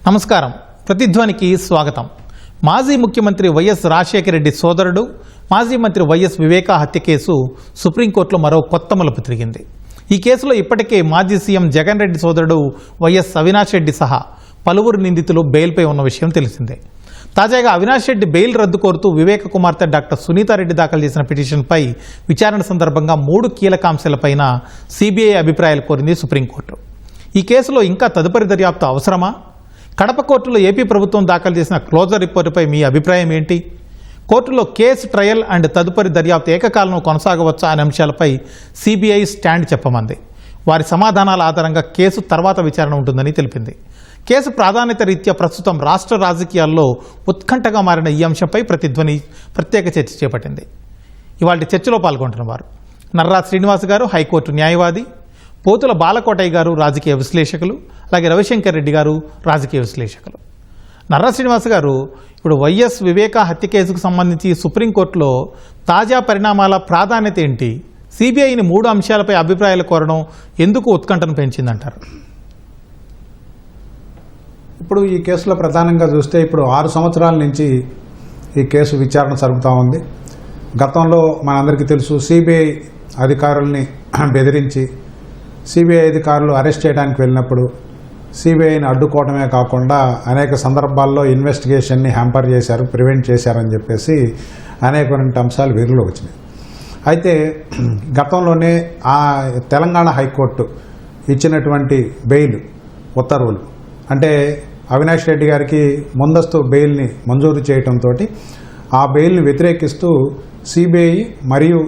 నమస్కారం. ప్రతిధ్వనికి స్వాగతం. మాజీ ముఖ్యమంత్రి వైఎస్ రాజశేఖర రెడ్డి సోదరుడు మాజీ మంత్రి వైఎస్ వివేకా హత్య కేసు సుప్రీంకోర్టులో మరో కొత్త మలుపు తిరిగింది. ఈ కేసులో ఇప్పటికే మాజీ సీఎం జగన్ రెడ్డి సోదరుడు వైఎస్ అవినాష్ రెడ్డి సహా పలువురు నిందితులు బెయిల్పై ఉన్న విషయం తెలిసిందే. తాజాగా అవినాష్ రెడ్డి బెయిల్ రద్దు కోరుతూ వివేక కుమార్తె డాక్టర్ సునీతారెడ్డి దాఖలు చేసిన పిటిషన్పై విచారణ సందర్భంగా 3 కీలక అంశాలపైన సిబిఐ అభిప్రాయాలు కోరింది సుప్రీంకోర్టు. ఈ కేసులో ఇంకా తదుపరి దర్యాప్తు అవసరమా? కడప కోర్టులో ఏపీ ప్రభుత్వం దాఖలు చేసిన క్లోజర్ రిపోర్టుపై మీ అభిప్రాయం ఏంటి? కోర్టులో కేసు ట్రయల్ అండ్ తదుపరి దర్యాప్తు ఏకకాలంలో కొనసాగవచ్చా అనే అంశాలపై సిబిఐ స్టాండ్ చెప్పమంది. వారి సమాధానాల ఆధారంగా కేసు తర్వాత విచారణ ఉంటుందని తెలిపింది. కేసు ప్రాధాన్యత రీత్యా ప్రస్తుతం రాష్ట్ర రాజకీయాల్లో ఉత్కంఠగా మారిన ఈ అంశంపై ప్రతిధ్వని ప్రత్యేక చర్చ చేపట్టింది. ఇవాళ చర్చలో పాల్గొంటున్న వారు నర్రా శ్రీనివాస్ గారు, హైకోర్టు న్యాయవాది, పోతుల బాలకోటయ్య గారు, రాజకీయ విశ్లేషకులు, అలాగే రవిశంకర్ రెడ్డి గారు, రాజకీయ విశ్లేషకులు. నర్రా శ్రీనివాస్ గారు, ఇప్పుడు వైఎస్ వివేకా హత్య కేసుకు సంబంధించి సుప్రీంకోర్టులో తాజా పరిణామాల ప్రాధాన్యత ఏంటి? సిబిఐని 3 అంశాలపై అభిప్రాయాలు కోరడం ఎందుకు ఉత్కంఠను పెంచిందంటారు? ఇప్పుడు ఈ కేసులో ప్రధానంగా చూస్తే ఇప్పుడు 6 సంవత్సరాల నుంచి ఈ కేసు విచారణ జరుగుతూ ఉంది. గతంలో మనందరికీ తెలుసు, సిబిఐ అధికారుల్ని బెదిరించి సిబిఐ అధికారులు అరెస్ట్ చేయడానికి వెళ్ళినప్పుడు సిబిఐని అడ్డుకోవడమే కాకుండా అనేక సందర్భాల్లో ఇన్వెస్టిగేషన్ని హ్యాంపర్ చేశారు, ప్రివెంట్ చేశారని చెప్పేసి అనేకమైన అంశాలు వెలుగులో వచ్చినాయి. అయితే గతంలోనే ఆ తెలంగాణ హైకోర్టు ఇచ్చినటువంటి బెయిల్ ఉత్తర్వులు, అంటే అవినాష్ రెడ్డి గారికి ముందస్తు బెయిల్ని మంజూరు చేయడంతో ఆ బెయిల్ని వ్యతిరేకిస్తూ సిబిఐ మరియు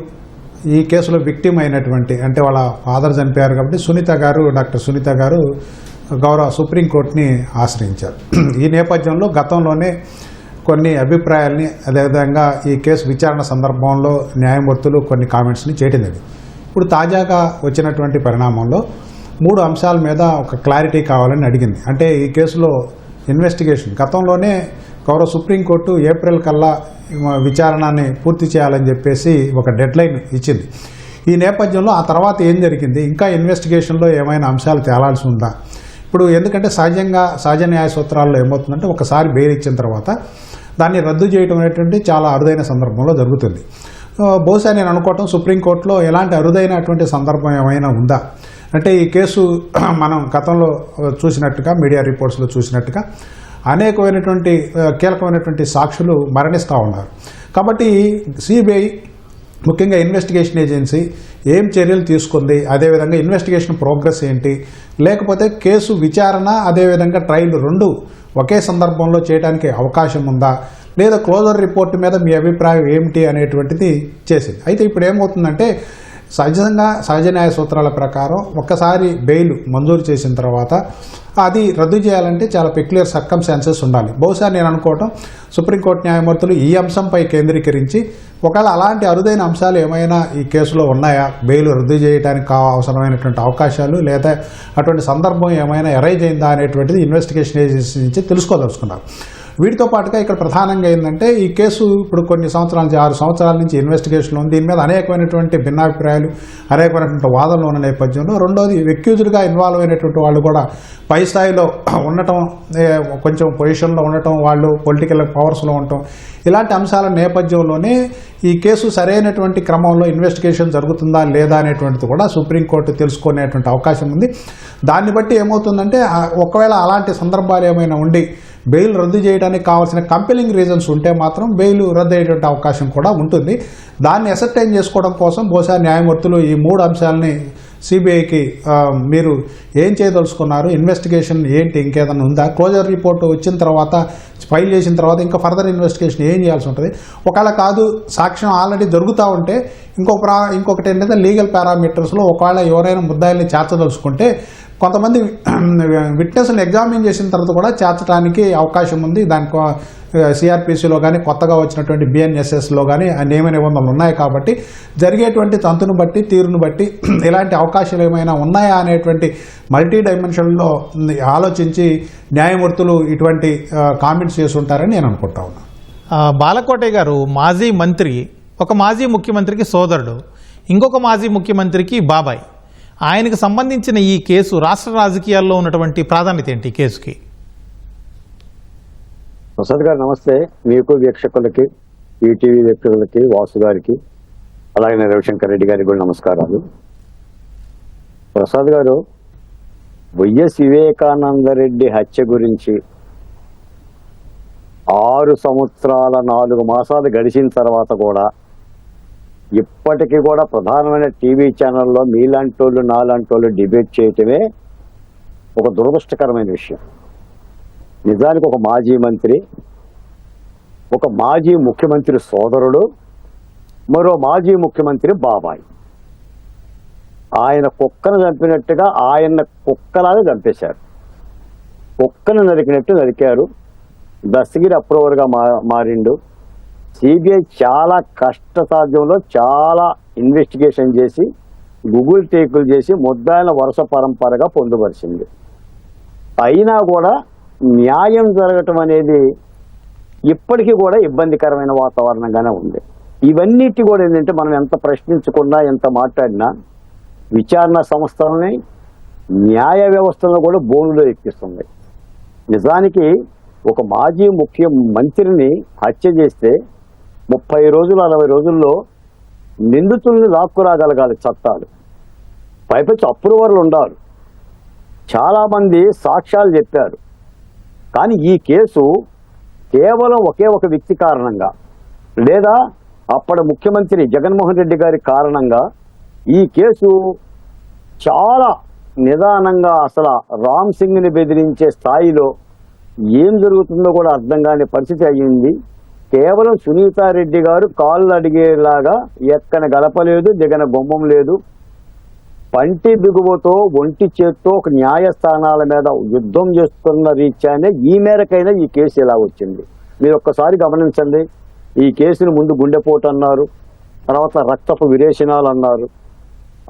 ఈ కేసులో విక్టిమ్ అయినటువంటి, అంటే వాళ్ళ ఫాదర్ చనిపోయారు కాబట్టి డాక్టర్ సునీత గారు గౌరవ సుప్రీంకోర్టుని ఆశ్రయించారు. ఈ నేపథ్యంలో గతంలోనే కొన్ని అభిప్రాయాల్ని, అదేవిధంగా ఈ కేసు విచారణ సందర్భంలో న్యాయమూర్తులు కొన్ని కామెంట్స్ని చేయడం జరిగింది. ఇప్పుడు తాజాగా వచ్చినటువంటి పరిణామంలో 3 అంశాల మీద ఒక క్లారిటీ కావాలని అడిగింది. అంటే ఈ కేసులో ఇన్వెస్టిగేషన్ గతంలోనే గౌరవ సుప్రీంకోర్టు ఏప్రిల్ కల్లా విచారణని పూర్తి చేయాలని చెప్పేసి ఒక డెడ్లైన్ ఇచ్చింది. ఈ నేపథ్యంలో ఆ తర్వాత ఏం జరిగింది, ఇంకా ఇన్వెస్టిగేషన్లో ఏమైనా అంశాలు తేలాల్సి ఉందా? ఇప్పుడు ఎందుకంటే సహజ న్యాయ సూత్రాల్లో ఏమవుతుందంటే, ఒకసారి బెయిల్ ఇచ్చిన తర్వాత దాన్ని రద్దు చేయడం అనేటువంటి చాలా అరుదైన సందర్భంలో జరుగుతుంది. బహుశా నేను అనుకోవటం సుప్రీంకోర్టులో ఎలాంటి అరుదైనటువంటి సందర్భం ఏమైనా ఉందా అంటే, ఈ కేసు మనం గతంలో చూసినట్టుగా, మీడియా రిపోర్ట్స్లో చూసినట్టుగా అనేకమైనటువంటి కీలకమైనటువంటి సాక్షులు మరణిస్తూ ఉన్నారు. కాబట్టి సిబిఐ ముఖ్యంగా ఇన్వెస్టిగేషన్ ఏజెన్సీ ఏం చర్యలు తీసుకుంది, అదేవిధంగా ఇన్వెస్టిగేషన్ ప్రోగ్రెస్ ఏంటి, లేకపోతే కేసు విచారణ అదేవిధంగా ట్రయల్ 2 ఒకే సందర్భంలో చేయడానికి అవకాశం ఉందా, లేదా క్లోజర్ రిపోర్ట్ మీద మీ అభిప్రాయం ఏమిటి అనేటువంటిది చేసింది. అయితే ఇప్పుడు ఏమవుతుందంటే, సహజ న్యాయ సూత్రాల ప్రకారం ఒక్కసారి బెయిల్ మంజూరు చేసిన తర్వాత అది రద్దు చేయాలంటే చాలా పెక్యులర్ సర్కమ్స్టాన్సెస్ ఉండాలి. బహుశా నేను అనుకోవటం సుప్రీంకోర్టు న్యాయమూర్తులు ఈ అంశంపై కేంద్రీకరించి ఒకవేళ అలాంటి అరుదైన అంశాలు ఏమైనా ఈ కేసులో ఉన్నాయా, బెయిల్ రద్దు చేయడానికి అవసరమైనటువంటి అవకాశాలు లేదా అటువంటి సందర్భం ఏమైనా ఎరైజ్ అయిందా అనేటువంటిది ఇన్వెస్టిగేషన్ ఏజెన్సీ నుంచి తెలుసుకోదలుచుకున్నారు. వీటితో పాటుగా ఇక్కడ ప్రధానంగా ఏంటంటే, ఈ కేసు ఇప్పుడు కొన్ని సంవత్సరాల నుంచి 6 సంవత్సరాల నుంచి ఇన్వెస్టిగేషన్ ఉంది. దీని మీద అనేకమైనటువంటి భిన్నాభిప్రాయాలు, అనేకమైనటువంటి వాదనలు ఉన్న నేపథ్యంలో, రెండోది ఎక్యూజ్డ్గా ఇన్వాల్వ్ అయినటువంటి వాళ్ళు కూడా పై స్థాయిలో ఉండటం, కొంచెం పొజిషన్లో ఉండటం, వాళ్ళు పొలిటికల్ పవర్స్లో ఉండటం, ఇలాంటి అంశాల నేపథ్యంలోనే ఈ కేసు సరైనటువంటి క్రమంలో ఇన్వెస్టిగేషన్ జరుగుతుందా లేదా అనేటువంటిది కూడా సుప్రీంకోర్టు తెలుసుకునేటువంటి అవకాశం ఉంది. దాన్ని బట్టి ఏమవుతుందంటే, ఒకవేళ అలాంటి సందర్భాలు ఏమైనా ఉండి బెయిల్ రద్దు చేయడానికి కావాల్సిన కంపెలింగ్ రీజన్స్ ఉంటే మాత్రం బెయిల్ రద్దు అయ్యేటువంటి అవకాశం కూడా ఉంటుంది. దాన్ని అసర్టైన్ చేసుకోవడం కోసం బహుశా న్యాయమూర్తులు ఈ 3 అంశాలని సిబిఐకి మీరు ఏం చేయదలుచుకున్నారు, ఇన్వెస్టిగేషన్ ఏంటి, ఇంకేదైనా ఉందా, క్లోజర్ రిపోర్ట్ వచ్చిన తర్వాత ఫైల్ చేసిన తర్వాత ఇంకా ఫర్దర్ ఇన్వెస్టిగేషన్ ఏం చేయాల్సి ఉంటుంది, ఒకవేళ కాదు సాక్ష్యం ఆల్రెడీ జరుగుతూ ఉంటే ఇంకొకటి ఏంటంటే లీగల్ పారామీటర్స్లో ఒకవేళ ఎవరైనా ముద్దాయిల్ని చేర్చదలుచుకుంటే కొంతమంది విట్నెస్ని ఎగ్జామిన్ చేసిన తర్వాత కూడా చేర్చడానికి అవకాశం ఉంది. దానికి సిఆర్పిసిలో కానీ కొత్తగా వచ్చినటువంటి బిఎన్ఎస్ఎస్లో కానీ నియమ నిబంధనలు ఉన్నాయి. కాబట్టి జరిగేటువంటి తంతును బట్టి, తీరును బట్టి ఇలాంటి అవకాశాలు ఏమైనా ఉన్నాయా అనేటువంటి మల్టీ డైమెన్షన్లో ఆలోచించి న్యాయమూర్తులు ఇటువంటి కామెంట్స్ చేసి ఉంటారని నేను అనుకుంటా ఉన్నాను. బాలకోటయ్య గారు మాజీ మంత్రి, ఒక మాజీ ముఖ్యమంత్రికి సోదరుడు, ఇంకొక మాజీ ముఖ్యమంత్రికి బాబాయ్. ఆయనకు సంబంధించిన ఈ కేసు రాష్ట్ర రాజకీయాల్లో ఉన్నటువంటి ప్రాధాన్యత ఏంటి? ఈ కేసుకి ప్రసాద్ గారు నమస్తే. మీకు వీక్షకులకి, ఈటీవీ వ్యక్తులకి, వాసు గారికి, అలాగే రవిశంకర్ రెడ్డి గారికి కూడా నమస్కారాలు. ప్రసాద్ గారు, వైఎస్ వివేకానందరెడ్డి హత్య గురించి 6 సంవత్సరాల 4 మాసాలు గడిచిన తర్వాత కూడా ఇప్పటికీ కూడా ప్రధానమైన టీవీ ఛానల్లో మీలాంటోళ్ళు నాలాంటోళ్ళు డిబేట్ చేయటమే ఒక దురదృష్టకరమైన విషయం. నిజానికి ఒక మాజీ మంత్రి, ఒక మాజీ ముఖ్యమంత్రి సోదరుడు, మరో మాజీ ముఖ్యమంత్రి బాబాయ్ ఆయన కుక్కను చంపినట్టుగా ఆయన కుక్కలాగా చంపేశారు. కుక్కను నరికినట్టు నరికారు. దస్తగిరి అప్రూవర్గా మారిండు. సిబిఐ చాలా కష్టసాధ్యంలో చాలా ఇన్వెస్టిగేషన్ చేసి గూగుల్ టేకులు చేసి ముద్దాయిల వరుస పరంపరగా పొందుపరిచింది. అయినా కూడా న్యాయం జరగటం అనేది ఇప్పటికీ కూడా ఇబ్బందికరమైన వాతావరణంగానే ఉంది. ఇవన్నిటి కూడా ఏంటంటే మనం ఎంత ప్రశ్నించకుండా ఎంత మాట్లాడినా విచారణ సంస్థలని, న్యాయ వ్యవస్థలను కూడా బోనులో ఎక్కిస్తుంది. నిజానికి ఒక మాజీ ముఖ్యమంత్రిని హత్య చేస్తే 30 రోజులు 60 రోజుల్లో నిందితుల్ని లాక్కురాగలగాలి చట్టాలు. పైపచ్చి అప్రూవర్లు ఉండాలి. చాలామంది సాక్ష్యాలు చెప్పారు. కానీ ఈ కేసు కేవలం ఒకే ఒక వ్యక్తి కారణంగా, లేదా అప్పటి ముఖ్యమంత్రి జగన్మోహన్ రెడ్డి గారి కారణంగా ఈ కేసు చాలా నిదానంగా, అసలు రామ్ సింగ్ని బెదిరించే స్థాయిలో ఏం జరుగుతుందో కూడా అర్థం కాని పరిస్థితి అయ్యింది. కేవలం సునీతారెడ్డి గారు కాళ్ళు అడిగేలాగా ఎక్కన గలపలేదు, దిగన బొమ్మం లేదు. పంటి బిగువతో ఒంటి చేత్తో ఒక న్యాయస్థానాల మీద యుద్ధం చేస్తున్న రీత్యానే ఈ మేరకైనా ఈ కేసు ఇలా వచ్చింది. మీరు ఒక్కసారి గమనించండి. ఈ కేసును ముందు గుండెపోటు అన్నారు, తర్వాత రక్తపు విరేచనాలు అన్నారు,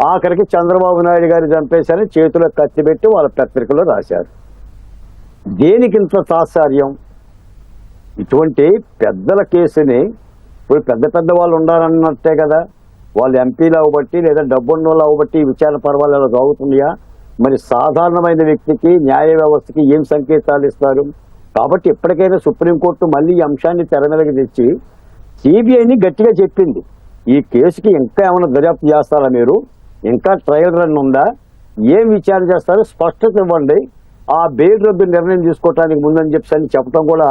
ఆఖరికి చంద్రబాబు నాయుడు గారు చంపేశారని చేతిలో కత్తి పెట్టి వాళ్ళ పత్రికలో రాశారు. దేనికింత తాత్సార్యం? ఇటువంటి పెద్దల కేసుని ఇప్పుడు పెద్ద వాళ్ళు ఉండాలన్నట్టే కదా, వాళ్ళు ఎంపీలు అవ్వబట్టి లేదా డబ్బున్నోళ్ళు అవ్వబట్టి ఈ విచారణ పర్వాలు అలా సాగుతున్నాయా? మరి సాధారణమైన వ్యక్తికి, న్యాయ వ్యవస్థకి ఏం సంకేతాలు ఇస్తారు? కాబట్టి ఎప్పటికైనా సుప్రీంకోర్టు మళ్ళీ ఈ అంశాన్ని తెర మీదకి తెచ్చి సిబిఐని గట్టిగా చెప్పింది, ఈ కేసుకి ఇంకా ఏమైనా దర్యాప్తు చేస్తారా, మీరు ఇంకా ట్రయల్ రన్ ఉందా, ఏం విచారణ చేస్తారో స్పష్టత ఇవ్వండి, ఆ బెయిల్ రద్దు నిర్ణయం తీసుకోవడానికి ముందని చెప్పడం కూడా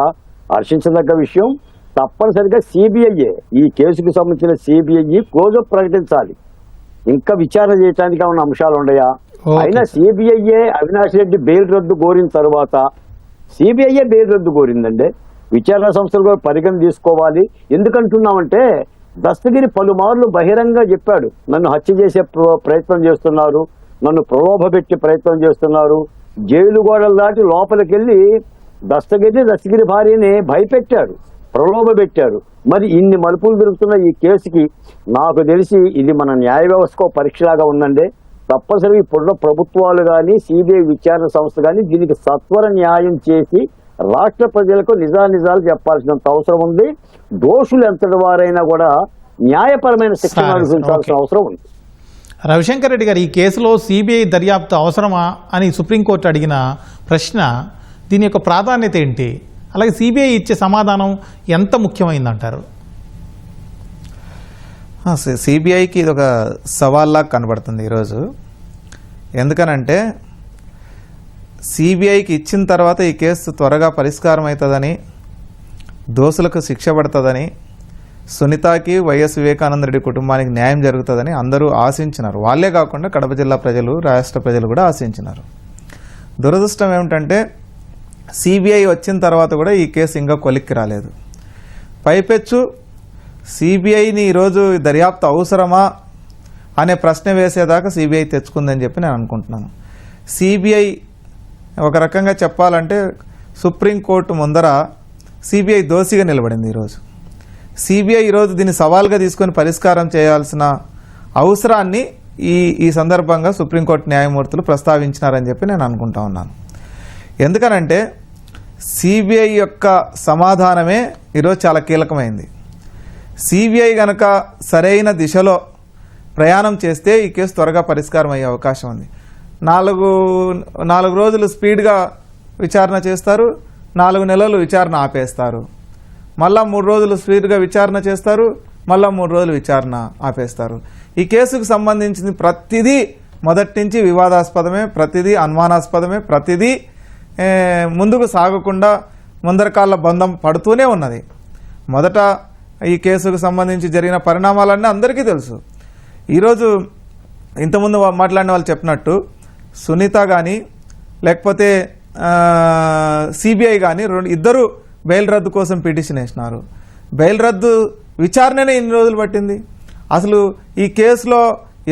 హర్షించదగ్గ విషయం. తప్పనిసరిగా సిబిఐఏ ఈ కేసుకు సంబంధించిన సిబిఐ క్లోజప్ ప్రకటించాలి. ఇంకా విచారణ చేయడానికి ఏమైనా అంశాలు ఉన్నాయా? అయినా సిబిఐఏ అవినాష్ రెడ్డి బెయిల్ రద్దు కోరిన తర్వాత సిబిఐఏ బెయిల్ రద్దు కోరిందండి. విచారణ సంస్థలు కూడా పరిగణ తీసుకోవాలి. ఎందుకంటున్నామంటే దస్తగిరి పలుమార్లు బహిరంగ చెప్పాడు, నన్ను హత్య చేసే ప్రయత్నం చేస్తున్నారు, నన్ను ప్రలోభ పెట్టే ప్రయత్నం చేస్తున్నారు. జైలు గోడలు దాటి లోపలికి వెళ్ళి దస్తగిరి భార్యని భయపెట్టారు, ప్రలోభ పెట్టారు. మరి ఇన్ని మలుపులు దొరుకుతున్న ఈ కేసుకి నాకు తెలిసి ఇది మన న్యాయ వ్యవస్థకు పరీక్షలాగా ఉందండి. తప్పనిసరిగా ఇప్పుడున్న ప్రభుత్వాలు కానీ, సిబిఐ విచారణ సంస్థ కానీ దీనికి సత్వర న్యాయం చేసి రాష్ట్ర ప్రజలకు నిజాలు చెప్పాల్సినంత అవసరం ఉంది. దోషులు ఎంతటి వారైనా కూడా న్యాయపరమైన శిక్షణ అనుభవించాల్సిన అవసరం ఉంది. రవిశంకర్ రెడ్డి గారు, ఈ కేసులో సిబిఐ దర్యాప్తు అవసరమా అని సుప్రీంకోర్టు అడిగిన ప్రశ్న, దీని యొక్క ప్రాధాన్యత ఏంటి? అలాగే సిబిఐ ఇచ్చే సమాధానం ఎంత ముఖ్యమైందంటారు? సిబిఐకి ఇది ఒక సవాల్లాగా కనబడుతుంది ఈరోజు. ఎందుకనంటే సిబిఐకి ఇచ్చిన తర్వాత ఈ కేసు త్వరగా పరిష్కారం అవుతుందని, దోషులకు శిక్ష పడుతుందని, సునీతకి వైఎస్ వివేకానందరెడ్డి కుటుంబానికి న్యాయం జరుగుతుందని అందరూ ఆశించినారు. వాళ్ళే కాకుండా కడప జిల్లా ప్రజలు, రాష్ట్ర ప్రజలు కూడా ఆశించినారు. దురదృష్టం ఏమిటంటే సిబిఐ వచ్చిన తర్వాత కూడా ఈ కేసు ఇంకా కొలిక్కి రాలేదు. పైపెచ్చు సిబిఐని ఈరోజు దర్యాప్తు అవసరమా అనే ప్రశ్న వేసేదాకా సిబిఐ తెచ్చుకుందని చెప్పి నేను అనుకుంటున్నాను. సిబిఐ ఒక రకంగా చెప్పాలంటే సుప్రీంకోర్టు ముందర సిబిఐ దోషిగా నిలబడింది. ఈరోజు సిబిఐ ఈరోజు దీన్ని సవాల్గా తీసుకొని పరిష్కారం చేయాల్సిన అవసరాన్ని ఈ సందర్భంగా సుప్రీంకోర్టు న్యాయమూర్తులు ప్రస్తావించినారని చెప్పి నేను అనుకుంటా ఉన్నాను. ఎందుకనంటే సిబిఐ యొక్క సమాధానమే ఈరోజు చాలా కీలకమైంది. సిబిఐ గనక సరైన దిశలో ప్రయాణం చేస్తే ఈ కేసు త్వరగా పరిష్కారం అయ్యే అవకాశం ఉంది. నాలుగు రోజులు స్పీడ్గా విచారణ చేస్తారు, 4 నెలలు విచారణ ఆపేస్తారు, మళ్ళా 3 రోజులు స్పీడ్గా విచారణ చేస్తారు, మళ్ళా 3 రోజులు విచారణ ఆపేస్తారు. ఈ కేసుకు సంబంధించిన ప్రతిదీ మొదటి నుంచి వివాదాస్పదమే, ప్రతిదీ అనుమానాస్పదమే, ప్రతిదీ ముందుకు సాగకుండా ముందరకాళ్ళ బంధం పడుతూనే ఉన్నది. మొదట ఈ కేసుకు సంబంధించి జరిగిన పరిణామాలన్నీ అందరికీ తెలుసు. ఈరోజు ఇంతకుముందు మాట్లాడిన వాళ్ళు చెప్పినట్టు సునీత కానీ లేకపోతే సిబిఐ కానీ ఇద్దరు బెయిల్ రద్దు కోసం పిటిషన్ వేసినారు. బెయిల్ రద్దు విచారణనే ఇన్ని రోజులు పట్టింది. అసలు ఈ కేసులో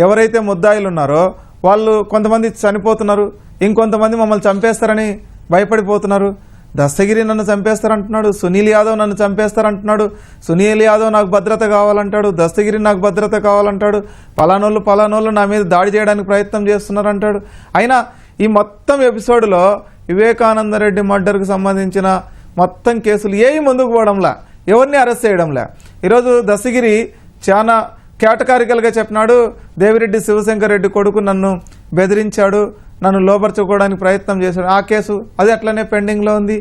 ఎవరైతే ముద్దాయిలు ఉన్నారో వాళ్ళు కొంతమంది చనిపోతున్నారు, ఇంకొంతమంది మమ్మల్ని చంపేస్తారని భయపడిపోతున్నారు. దస్తగిరి నన్ను చంపేస్తారంటున్నాడు, సునీల్ యాదవ్ నన్ను చంపేస్తారంటున్నాడు, సునీల్ యాదవ్ నాకు భద్రత కావాలంటాడు, దస్తగిరి నాకు భద్రత కావాలంటాడు, పలానోళ్ళు నా మీద దాడి చేయడానికి ప్రయత్నం చేస్తున్నారు అంటాడు. అయినా ఈ మొత్తం ఎపిసోడ్లో వివేకానంద రెడ్డి మర్డర్కు సంబంధించిన మొత్తం కేసులు ఏవి ముందుకు పోవడంలా, ఎవరిని అరెస్ట్ చేయడంలే. ఈరోజు దస్తగిరి చాలా కేటకారికల్గా చెప్పినాడు, దేవిరెడ్డి శివశంకర్ రెడ్డి కొడుకు నన్ను బెదిరించాడు, నన్ను లోపర్చుకోవడానికి ప్రయత్నం చేశాడు. ఆ కేసు అది అట్లనే పెండింగ్లో ఉంది.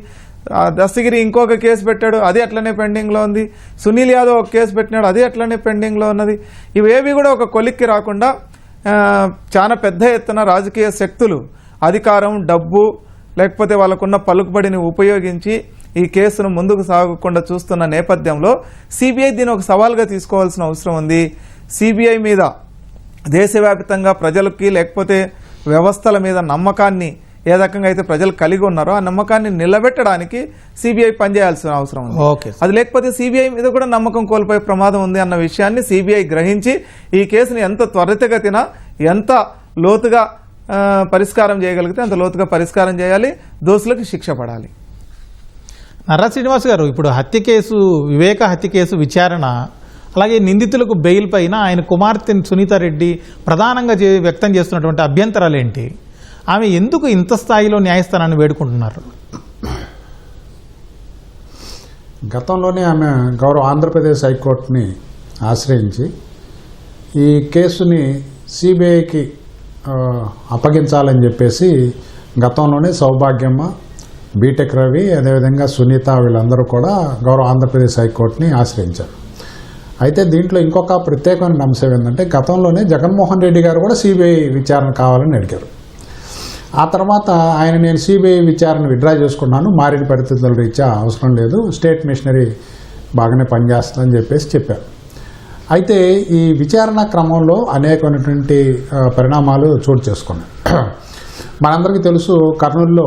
దస్తగిరి ఇంకొక కేసు పెట్టాడు, అది అట్లనే పెండింగ్లో ఉంది. సునీల్ యాదవ్ ఒక కేసు పెట్టినాడు, అది అట్లనే పెండింగ్లో ఉన్నది. ఇవేవి కూడా ఒక కొలిక్కి రాకుండా చాలా పెద్ద ఎత్తున రాజకీయ శక్తులు అధికారం, డబ్బు లేకపోతే వాళ్ళకున్న పలుకుబడిని ఉపయోగించి ఈ కేసును ముందుకు సాగకుండా చూస్తున్న నేపథ్యంలో సిబిఐ దీని ఒక సవాల్గా తీసుకోవాల్సిన అవసరం ఉంది. సిబిఐ మీద దేశవ్యాప్తంగా ప్రజలకి లేకపోతే వ్యవస్థల మీద నమ్మకాన్ని ఏ రకంగా అయితే ప్రజలు కలిగి ఉన్నారో ఆ నమ్మకాన్ని నిలబెట్టడానికి సిబిఐ పనిచేయాల్సిన అవసరం ఉంది. అది లేకపోతే సిబిఐ మీద కూడా నమ్మకం కోల్పోయే ప్రమాదం ఉంది అన్న విషయాన్ని సిబిఐ గ్రహించి ఈ కేసుని ఎంత త్వరితగతిన ఎంత లోతుగా పరిష్కారం చేయగలిగితే అంత లోతుగా పరిష్కారం చేయాలి, దోషులకు శిక్ష పడాలి. నర్రా శ్రీనివాస్ గారు, ఇప్పుడు హత్య కేసు, వివేక హత్య కేసు విచారణ, అలాగే నిందితులకు బెయిల్ పైన ఆయన కుమార్తె సునీతారెడ్డి ప్రధానంగా వ్యక్తం చేస్తున్నటువంటి అభ్యంతరాలు ఏంటి? ఆమె ఎందుకు ఇంత స్థాయిలో న్యాయస్థానాన్ని వేడుకుంటున్నారు? గతంలోనే ఆమె గౌరవ ఆంధ్రప్రదేశ్ హైకోర్టుని ఆశ్రయించి ఈ కేసుని సిబిఐకి అప్పగించాలని చెప్పేసి గతంలోనే సౌభాగ్యమ్మ, బీటెక్ రవి, అదేవిధంగా సునీత వీళ్ళందరూ కూడా గౌరవ ఆంధ్రప్రదేశ్ హైకోర్టుని ఆశ్రయించారు. అయితే దీంట్లో ఇంకొక ప్రత్యేకమైన అంశం ఏంటంటే గతంలోనే జగన్మోహన్ రెడ్డి గారు కూడా సిబిఐ విచారణ కావాలని అడిగారు. ఆ తర్వాత ఆయన నేను సిబిఐ విచారణ విత్డ్రా చేసుకున్నాను, మారిన పరిస్థితుల రీత్యా అవసరం లేదు, స్టేట్ మిషనరీ బాగానే పనిచేస్తుందని చెప్పేసి చెప్పారు. అయితే ఈ విచారణ క్రమంలో అనేకమైనటువంటి పరిణామాలు చోటు చేసుకున్నాయి. మనందరికీ తెలుసు, కర్నూలులో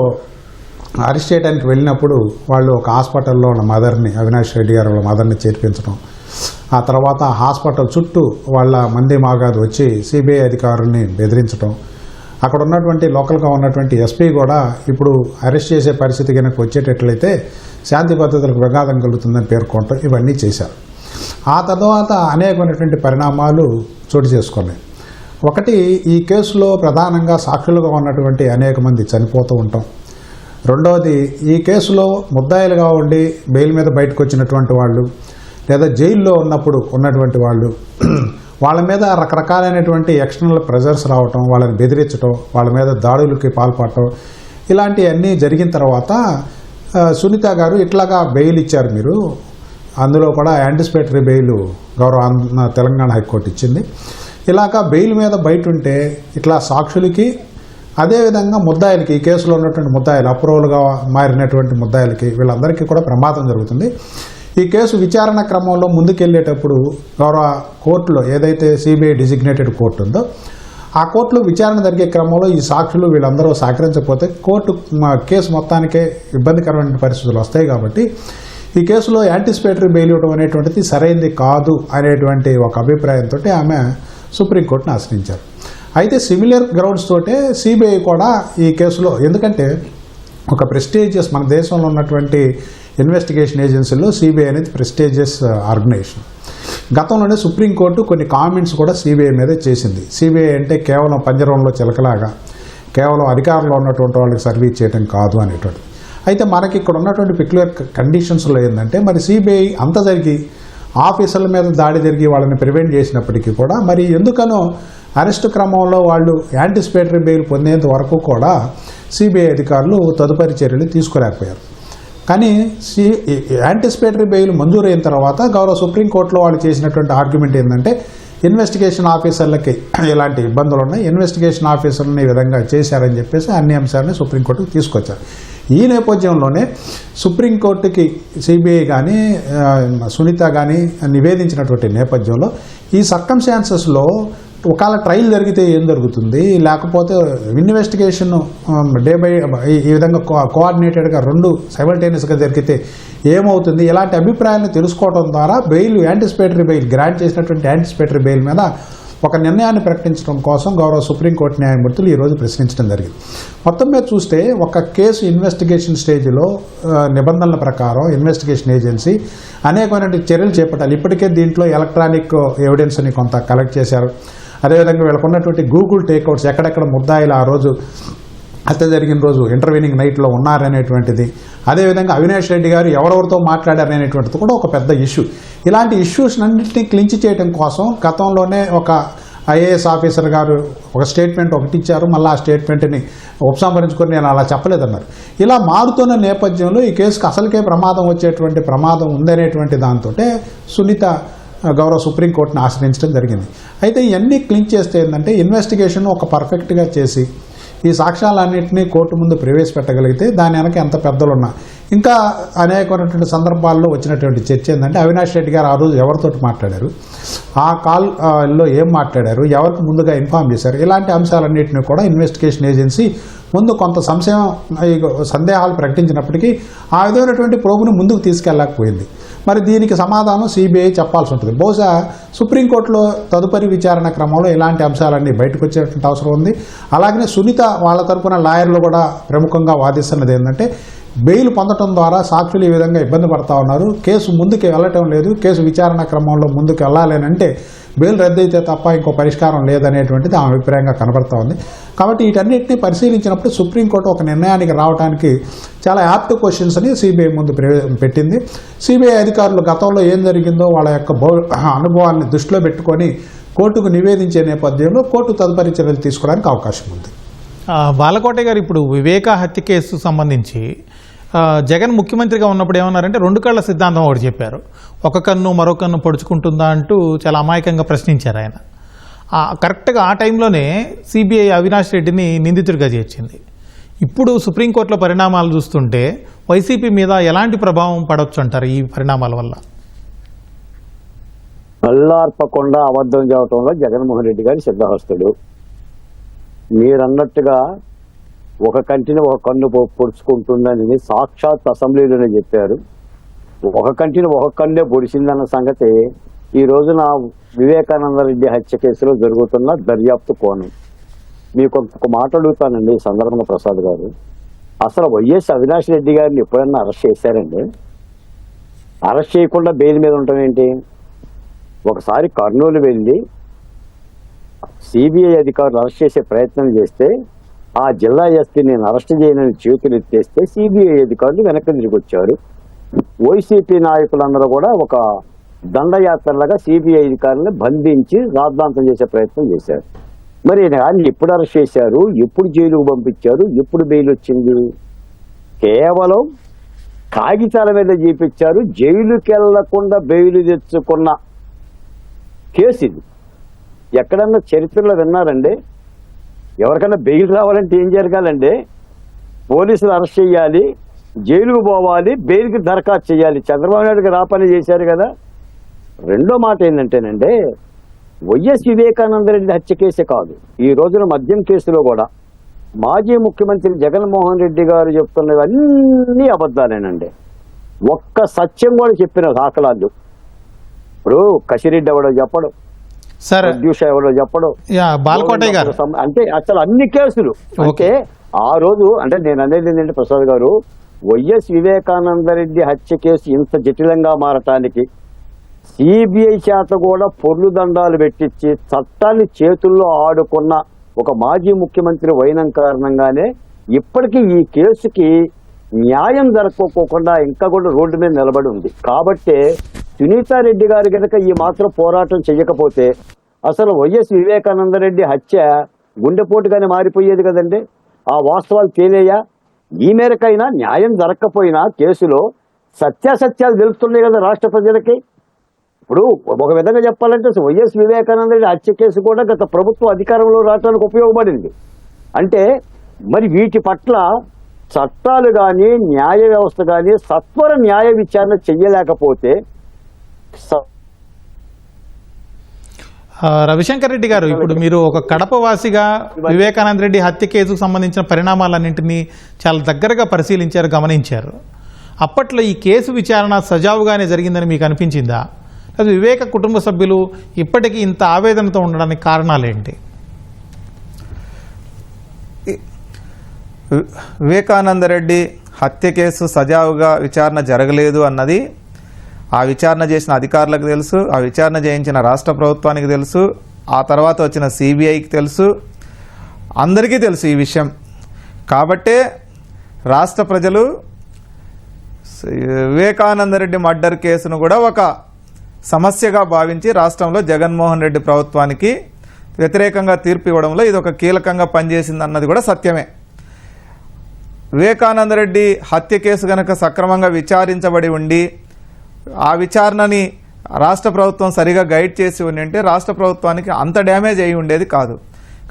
అరెస్ట్ చేయడానికి వెళ్ళినప్పుడు వాళ్ళు ఒక హాస్పిటల్లో ఉన్న మదర్ని, అవినాష్ రెడ్డి గారు వాళ్ళ మదర్ని చేర్పించడం, ఆ తర్వాత హాస్పిటల్ చుట్టూ వాళ్ళ మంది మాగాదు వచ్చి సిబిఐ అధికారుల్ని బెదిరించడం, అక్కడ ఉన్నటువంటి లోకల్గా ఉన్నటువంటి ఎస్పీ కూడా ఇప్పుడు అరెస్ట్ చేసే పరిస్థితి కనుక వచ్చేటట్లయితే శాంతి భద్రతలకు విఘాతం కలుగుతుందని పేర్కొనడం, ఇవన్నీ చేశారు. ఆ తర్వాత అనేకమైనటువంటి పరిణామాలు చోటు చేసుకున్నాయి. ఒకటి, ఈ కేసులో ప్రధానంగా సాక్షులుగా ఉన్నటువంటి అనేక మంది చనిపోతూ ఉంటాం. రెండవది, ఈ కేసులో ముద్దాయిలుగా ఉండి బెయిల్ మీద బయటకు వచ్చినటువంటి వాళ్ళు లేదా జైల్లో ఉన్నప్పుడు ఉన్నటువంటి వాళ్ళు, వాళ్ళ మీద రకరకాలైనటువంటి ఎక్స్టర్నల్ ప్రెజర్స్ రావటం, వాళ్ళని బెదిరించడం, వాళ్ళ మీద దాడులకి పాల్పడటం, ఇలాంటివన్నీ జరిగిన తర్వాత సునీత గారు ఇట్లాగా బెయిల్ ఇచ్చారు మీరు, అందులో కూడా యాంటిసిపేటరీ బెయిల్ గౌరవ తెలంగాణ హైకోర్టు ఇచ్చింది. ఇలాగా బెయిల్ మీద బయట ఉంటే ఇట్లా సాక్షులకి అదేవిధంగా ముద్దాయిలకి, ఈ కేసులో ఉన్నటువంటి ముద్దాయిలు, అప్రూవల్గా మారినటువంటి ముద్దాయిలకి, వీళ్ళందరికీ కూడా ప్రమాదం జరుగుతుంది. ఈ కేసు విచారణ క్రమంలో ముందుకెళ్లేటప్పుడు గౌరవ కోర్టులో ఏదైతే సిబిఐ డిజిగ్నేటెడ్ కోర్టు ఉందో ఆ కోర్టులో విచారణ జరిగే క్రమంలో ఈ సాక్షులు వీళ్ళందరూ సహకరించకపోతే కోర్టు కేసు మొత్తానికే ఇబ్బందికరమైన పరిస్థితులు వస్తాయి. కాబట్టి ఈ కేసులో యాంటిసిపేటరీ బెయిల్ ఇవ్వడం అనేటువంటిది సరైనది కాదు అనేటువంటి ఒక అభిప్రాయంతో ఆమె సుప్రీంకోర్టును ఆశ్రయించారు. అయితే సిమిలర్ గ్రౌండ్స్ తోటే సిబిఐ కూడా ఈ కేసులో, ఎందుకంటే ఒక ప్రెస్టీజియస్, మన దేశంలో ఉన్నటువంటి ఇన్వెస్టిగేషన్ ఏజెన్సీల్లో సిబిఐ అనేది ప్రెస్టీజియస్ ఆర్గనైజేషన్. గతంలోనే సుప్రీంకోర్టు కొన్ని కామెంట్స్ కూడా సిబిఐ మీదే చేసింది. సిబిఐ అంటే కేవలం పంజరంలో చిలకలాగా కేవలం అధికారంలో ఉన్నటువంటి వాళ్ళకి సర్వీస్ చేయడం కాదు అనేటువంటి. అయితే మనకి ఇక్కడ ఉన్నటువంటి పెక్యులర్ కండిషన్స్లో ఏంటంటే, మరి సిబిఐ అంత జరిగి ఆఫీసర్ల మీద దాడి జరిగి వాళ్ళని ప్రివెంట్ చేసినప్పటికీ కూడా మరి ఎందుకనో అరెస్ట్ క్రమంలో వాళ్ళు యాంటిసిపేటరీ బెయిల్ పొందేంత వరకు కూడా సిబిఐ అధికారులు తదుపరి చర్యలు తీసుకోలేకపోయారు. కానీ యాంటిసిపేటరీ బెయిల్ మంజూరైన తర్వాత గౌరవ సుప్రీంకోర్టులో వాళ్ళు చేసినటువంటి ఆర్గ్యుమెంట్ ఏంటంటే ఇన్వెస్టిగేషన్ ఆఫీసర్లకి ఇలాంటి ఇబ్బందులు ఉన్నాయి, ఇన్వెస్టిగేషన్ ఆఫీసర్లను ఈ విధంగా చేశారని చెప్పేసి అన్ని అంశాలని సుప్రీంకోర్టుకు తీసుకొచ్చారు. ఈ నేపథ్యంలోనే సుప్రీంకోర్టుకి సిబిఐ కానీ సునీత కానీ నివేదించినటువంటి నేపథ్యంలో ఈ సర్కమ్స్టాన్సెస్లో ఒకవేళ ట్రయల్ జరిగితే ఏం జరుగుతుంది, లేకపోతే ఇన్వెస్టిగేషన్ డే బై ఈ విధంగా కోఆర్డినేటెడ్గా రెండు సైమల్టేనియస్గా జరిగితే ఏమవుతుంది, ఇలాంటి అభిప్రాయాలను తెలుసుకోవడం ద్వారా బెయిల్ యాంటిసిపేటరీ బెయిల్ గ్రాంట్ చేసినటువంటి యాంటిసిపేటరీ బెయిల్ మీద ఒక నిర్ణయాన్ని ప్రకటించడం కోసం గౌరవ సుప్రీంకోర్టు న్యాయమూర్తులు ఈరోజు ప్రశ్నించడం జరిగింది. మొత్తం మీద చూస్తే ఒక కేసు ఇన్వెస్టిగేషన్ స్టేజ్లో నిబంధనల ప్రకారం ఇన్వెస్టిగేషన్ ఏజెన్సీ అనేకమైన చర్యలు చేపట్టాలి. ఇప్పటికే దీంట్లో ఎలక్ట్రానిక్ ఎవిడెన్స్ని కొంత కలెక్ట్ చేశారు. అదేవిధంగా వీళ్ళకు ఉన్నటువంటి గూగుల్ టేక్అవుట్స్ ఎక్కడెక్కడ ముద్దాయిలు ఆ రోజు హత్య జరిగిన రోజు ఇంటర్వ్యూనింగ్ నైట్లో ఉన్నారనేటువంటిది, అదేవిధంగా అవినాష్ రెడ్డి గారు ఎవరెవరితో మాట్లాడారనేటువంటిది కూడా ఒక పెద్ద ఇష్యూ. ఇలాంటి ఇష్యూస్ అన్నింటినీ క్లించ్ చేయడం కోసం గతంలోనే ఒక ఐఏఎస్ ఆఫీసర్ గారు ఒక స్టేట్మెంట్ ఒకటి ఇచ్చారు, మళ్ళీ ఆ స్టేట్మెంట్ని ఉపసంహరించుకొని నేను అలా చెప్పలేదన్నారు. ఇలా మారుతున్న నేపథ్యంలో ఈ కేసుకు అసలుకే ప్రమాదం వచ్చేటువంటి ప్రమాదం ఉందనేటువంటి దాంతో సునీత గౌరవ సుప్రీంకోర్టును ఆశ్రయించడం జరిగింది. అయితే ఇవన్నీ క్లించ్ చేస్తే ఏంటంటే ఇన్వెస్టిగేషన్ ఒక పర్ఫెక్ట్గా చేసి ఈ సాక్ష్యాలన్నింటినీ కోర్టు ముందు ప్రవేశపెట్టగలిగితే దాని వెనక ఎంత పెద్దలున్నా ఇంకా అనేకమైనటువంటి సందర్భాల్లో వచ్చినటువంటి చర్చ ఏంటంటే అవినాష్ రెడ్డి గారు ఆ రోజు ఎవరితోటి మాట్లాడారు, ఆ కాల్లో ఏం మాట్లాడారు, ఎవరికి ముందుగా ఇన్ఫార్మ్ చేశారు, ఇలాంటి అంశాలన్నింటినీ కూడా ఇన్వెస్టిగేషన్ ఏజెన్సీ ముందు కొంత సందేహాలు ప్రకటించినప్పటికీ ఆ విధమైనటువంటి ప్రోబును ముందుకు తీసుకెళ్ళకపోయింది. మరి దీనికి సమాధానం సిబిఐ చెప్పాల్సి ఉంటుంది. బహుశా సుప్రీంకోర్టులో తదుపరి విచారణ క్రమంలో ఇలాంటి అంశాలన్నీ బయటకు వచ్చేటువంటి అవసరం ఉంది. అలాగనే సునీత వాళ్ళ తరపున లాయర్లు కూడా ప్రముఖంగా వాదిస్తున్నది ఏంటంటే బెయిల్ పొందడం ద్వారా సాక్షులు ఈ విధంగా ఇబ్బంది పడతా ఉన్నారు, కేసు ముందుకు వెళ్ళటం లేదు, కేసు విచారణ క్రమంలో ముందుకు వెళ్ళాలేనంటే బెయిల్ రద్దయితే తప్ప ఇంకో పరిష్కారం లేదనేటువంటిది ఆమె అభిప్రాయంగా కనబడతా ఉంది. కాబట్టి వీటన్నిటిని పరిశీలించినప్పుడు సుప్రీంకోర్టు ఒక నిర్ణయానికి రావడానికి చాలా యాప్ట్ క్వశ్చన్స్ అని సిబిఐ ముందు పెట్టింది. సిబిఐ అధికారులు గతంలో ఏం జరిగిందో వాళ్ళ యొక్క అనుభవాన్ని దృష్టిలో పెట్టుకొని కోర్టుకు నివేదించే నేపథ్యంలో కోర్టు తదుపరి చర్యలు తీసుకోవడానికి అవకాశం ఉంది. బాలకోట గారు, ఇప్పుడు వివేక హత్య కేసు సంబంధించి జగన్ ముఖ్యమంత్రిగా ఉన్నప్పుడు ఏమన్నారంటే 2 కళ్ళ సిద్ధాంతం ఒకటి చెప్పారు. ఒక కన్ను మరో కన్ను పొడుచుకుంటుందా అంటూ చాలా అమాయకంగా ప్రశ్నించారు ఆయన. కరెక్ట్గా ఆ టైంలోనే సిబిఐ అవినాష్ రెడ్డిని నిందితుడిగా చేర్చింది. ఇప్పుడు సుప్రీంకోర్టులో పరిణామాలు చూస్తుంటే వైసీపీ మీద ఎలాంటి ప్రభావం పడవచ్చు అంటారు ఈ పరిణామాల వల్ల? అల్లార్పకుండా అబద్ధం చెప్పడంలో జగన్మోహన్ రెడ్డి గారి సిద్ధహస్తుడు. మీరన్నట్టుగా ఒక కంటిని ఒక కన్ను పొడుచుకుంటుందని సాక్షాత్ అసెంబ్లీలోనే చెప్పారు. ఒక కంటిని ఒక కన్నే పొడిచిందన్న సంగతి ఈ రోజున వివేకానంద రెడ్డి హత్య కేసులో జరుగుతున్న దర్యాప్తు కోణం. మీకు ఒక మాట అడుగుతానండి ఈ సందర్భంగా ప్రసాద్ గారు, అసలు వైఎస్ అవినాష్ రెడ్డి గారిని ఎప్పుడన్నా అరెస్ట్ చేశారండి? అరెస్ట్ చేయకుండా బెయిల్ మీద ఉండటం ఏంటి? ఒకసారి కర్నూలు వెళ్ళి సిబిఐ అధికారులు అరెస్ట్ చేసే ప్రయత్నం చేస్తే ఆ జిల్లా ఎస్పీ నేను అరెస్ట్ చేయనని చేతులు ఎత్తేస్తే సిబిఐ అధికారులు వెనక్కి తిరిగి వచ్చారు. వైసీపీ నాయకులందరూ కూడా ఒక దండయాత్రలాగా సిబిఐ అధికారులను బంధించి రాద్ధాంతం చేసే ప్రయత్నం చేశారు. మరి ఆయన ఎప్పుడు అరెస్ట్ చేశారు, ఎప్పుడు జైలుకు పంపించారు, ఎప్పుడు బెయిల్ వచ్చింది? కేవలం కాగితాల మీద చేపించారు. జైలుకి వెళ్లకుండా బెయిల్ తెచ్చుకున్న కేసు ఇది. ఎక్కడన్నా చరిత్రలో విన్నారండి? ఎవరికైనా బెయిల్ రావాలంటే ఏం జరగాలండి? పోలీసులు అరెస్ట్ చేయాలి, జైలుకు పోవాలి, బెయిల్కి దరఖాస్తు చేయాలి. చంద్రబాబు నాయుడు గారు ఆ పని చేశారు కదా. రెండో మాట ఏంటంటేనండి, వైఎస్ వివేకానంద రెడ్డి హత్య కేసే కాదు, ఈ రోజున మద్యం కేసులో కూడా మాజీ ముఖ్యమంత్రి జగన్మోహన్ రెడ్డి గారు చెప్తున్నవన్నీ అబద్ధాలేనండి. ఒక్క సత్యం కూడా చెప్పిన దాఖలాలు. ఇప్పుడు కసిరెడ్డి ఎవడో చెప్పడు, ప్రత్యూష ఎవడో చెప్పడు, బాలకోటయ్య గారు అంటే అసలు అన్ని కేసులు అంటే ఆ రోజు అంటే నేను అనేది ఏంటంటే ప్రసాద్ గారు, వైఎస్ వివేకానంద రెడ్డి హత్య కేసు ఇంత జటిలంగా మారటానికి సిబిఐ చేత కూడా పొర్లు దండాలు పెట్టించి చట్టాన్ని చేతుల్లో ఆడుకున్న ఒక మాజీ ముఖ్యమంత్రి వైనం కారణంగానే ఇప్పటికీ ఈ కేసుకి న్యాయం జరగకోకుండా ఇంకా కూడా రోడ్డు మీద నిలబడి ఉంది. కాబట్టి సునీతారెడ్డి గారు కనుక ఈ మాత్రం పోరాటం చేయకపోతే అసలు వైఎస్ వివేకానంద రెడ్డి హత్య గుండెపోటుగానే మారిపోయేది కదండి. ఆ వాస్తవాలు తేలేయా? ఈ మేరకైనా న్యాయం జరగకపోయినా కేసులో సత్యాసత్యాలు తెలుస్తున్నాయి కదా రాష్ట్ర ప్రజలకి. ఇప్పుడు ఒక విధంగా చెప్పాలంటే వైఎస్ వివేకానంద రెడ్డి హత్య కేసు కూడా గత ప్రభుత్వం అధికారంలో రావడానికి ఉపయోగపడింది. అంటే మరి వీటి పట్ల చట్టాలు కానీ న్యాయ వ్యవస్థ కానీ సత్వర న్యాయ విచారణ చెయ్యలేకపోతే రవిశంకర్ రెడ్డి గారు, ఇప్పుడు మీరు ఒక కడప వాసిగా వివేకానంద రెడ్డి హత్య కేసుకు సంబంధించిన పరిణామాలన్నింటినీ చాలా దగ్గరగా పరిశీలించారు, గమనించారు. అప్పట్లో ఈ కేసు విచారణ సజావుగానే జరిగిందని మీకు అనిపించిందా? అది వివేక కుటుంబ సభ్యులు ఇప్పటికీ ఇంత ఆవేదనతో ఉండడానికి కారణాలేంటి? వివేకానంద రెడ్డి హత్య కేసు సజావుగా విచారణ జరగలేదు అన్నది ఆ విచారణ చేసిన అధికారులకు తెలుసు, ఆ విచారణ చేయించిన రాష్ట్ర ప్రభుత్వానికి తెలుసు, ఆ తర్వాత వచ్చిన సిబిఐకి తెలుసు, అందరికీ తెలుసు ఈ విషయం. కాబట్టే రాష్ట్ర ప్రజలు వివేకానంద రెడ్డి మర్డర్ కేసును కూడా ఒక సమస్యగా భావించి రాష్ట్రంలో జగన్మోహన్ రెడ్డి ప్రభుత్వానికి వ్యతిరేకంగా తీర్పు ఇవ్వడంలో ఇది ఒక కీలకంగా పనిచేసింది అన్నది కూడా సత్యమే. వివేకానంద రెడ్డి హత్య కేసు గనక సక్రమంగా విచారించబడి ఉండి ఆ విచారణని రాష్ట్ర ప్రభుత్వం సరిగా గైడ్ చేసి ఉండింటే రాష్ట్ర ప్రభుత్వానికి అంత డ్యామేజ్ అయి ఉండేది కాదు.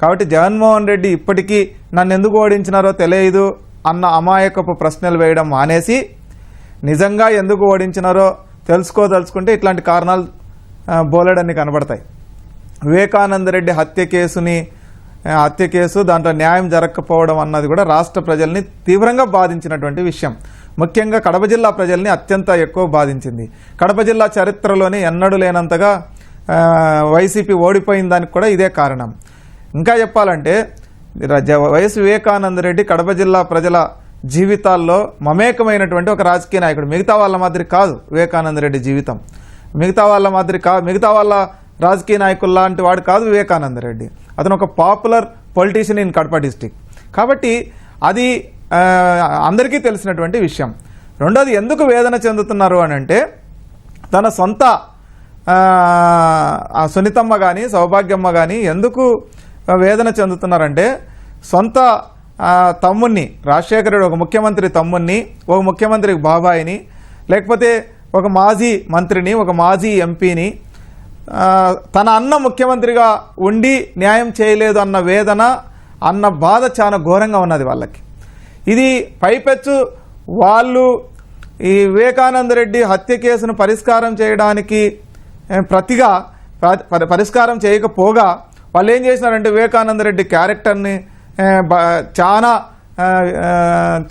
కాబట్టి జగన్మోహన్ రెడ్డి ఇప్పటికీ నన్ను ఎందుకు ఓడించినారో తెలియదు అన్న అమాయకపు ప్రశ్నలు వేయడం మానేసి నిజంగా ఎందుకు ఓడించినారో తెలుసుకోదలుచుకుంటే ఇట్లాంటి కారణాలు బోలెడన్ని కనబడతాయి. వివేకానంద రెడ్డి హత్య కేసు దాంట్లో న్యాయం జరగకపోవడం అన్నది కూడా రాష్ట్ర ప్రజల్ని తీవ్రంగా బాధించినటువంటి విషయం. ముఖ్యంగా కడప జిల్లా ప్రజల్ని అత్యంత ఎక్కువ బాధించింది. కడప జిల్లా చరిత్రలోని ఎన్నడూ లేనంతగా వైసీపీ ఓడిపోయిన దానికి కూడా ఇదే కారణం. ఇంకా చెప్పాలంటే వైఎస్ వివేకానంద రెడ్డి కడప జిల్లా ప్రజల జీవితాల్లో మమేకమైనటువంటి ఒక రాజకీయ నాయకుడు. మిగతా వాళ్ళ మాదిరి కాదు వివేకానంద రెడ్డి జీవితం, మిగతా వాళ్ళ రాజకీయ నాయకులు లాంటి వాడు కాదు వివేకానంద రెడ్డి. అతను ఒక popular politician in Kadapa district. కాబట్టి అది అందరికీ తెలిసినటువంటి విషయం. రెండోది, ఎందుకు వేదన చెందుతున్నారు అని అంటే తన సొంత సునీతమ్మ కానీ సౌభాగ్యమ్మ కానీ ఎందుకు వేదన చెందుతున్నారంటే సొంత తమ్ముణ్ణి, రాజశేఖర రెడ్డి ఒక ముఖ్యమంత్రి తమ్ముణ్ణి, ఒక ముఖ్యమంత్రి బాబాయిని, లేకపోతే ఒక మాజీ మంత్రిని, ఒక మాజీ ఎంపీని తన అన్న ముఖ్యమంత్రిగా ఉండి న్యాయం చేయలేదు అన్న వేదన, అన్న బాధ చాలా ఘోరంగా ఉన్నది వాళ్ళకి. ఇది పైపెచ్చు వాళ్ళు ఈ వివేకానంద రెడ్డి హత్య కేసును పరిష్కారం చేయడానికి ప్రతిగా పరిష్కారం చేయకపోగా వాళ్ళు ఏం చేసినారంటే వివేకానంద రెడ్డి క్యారెక్టర్ని చాలా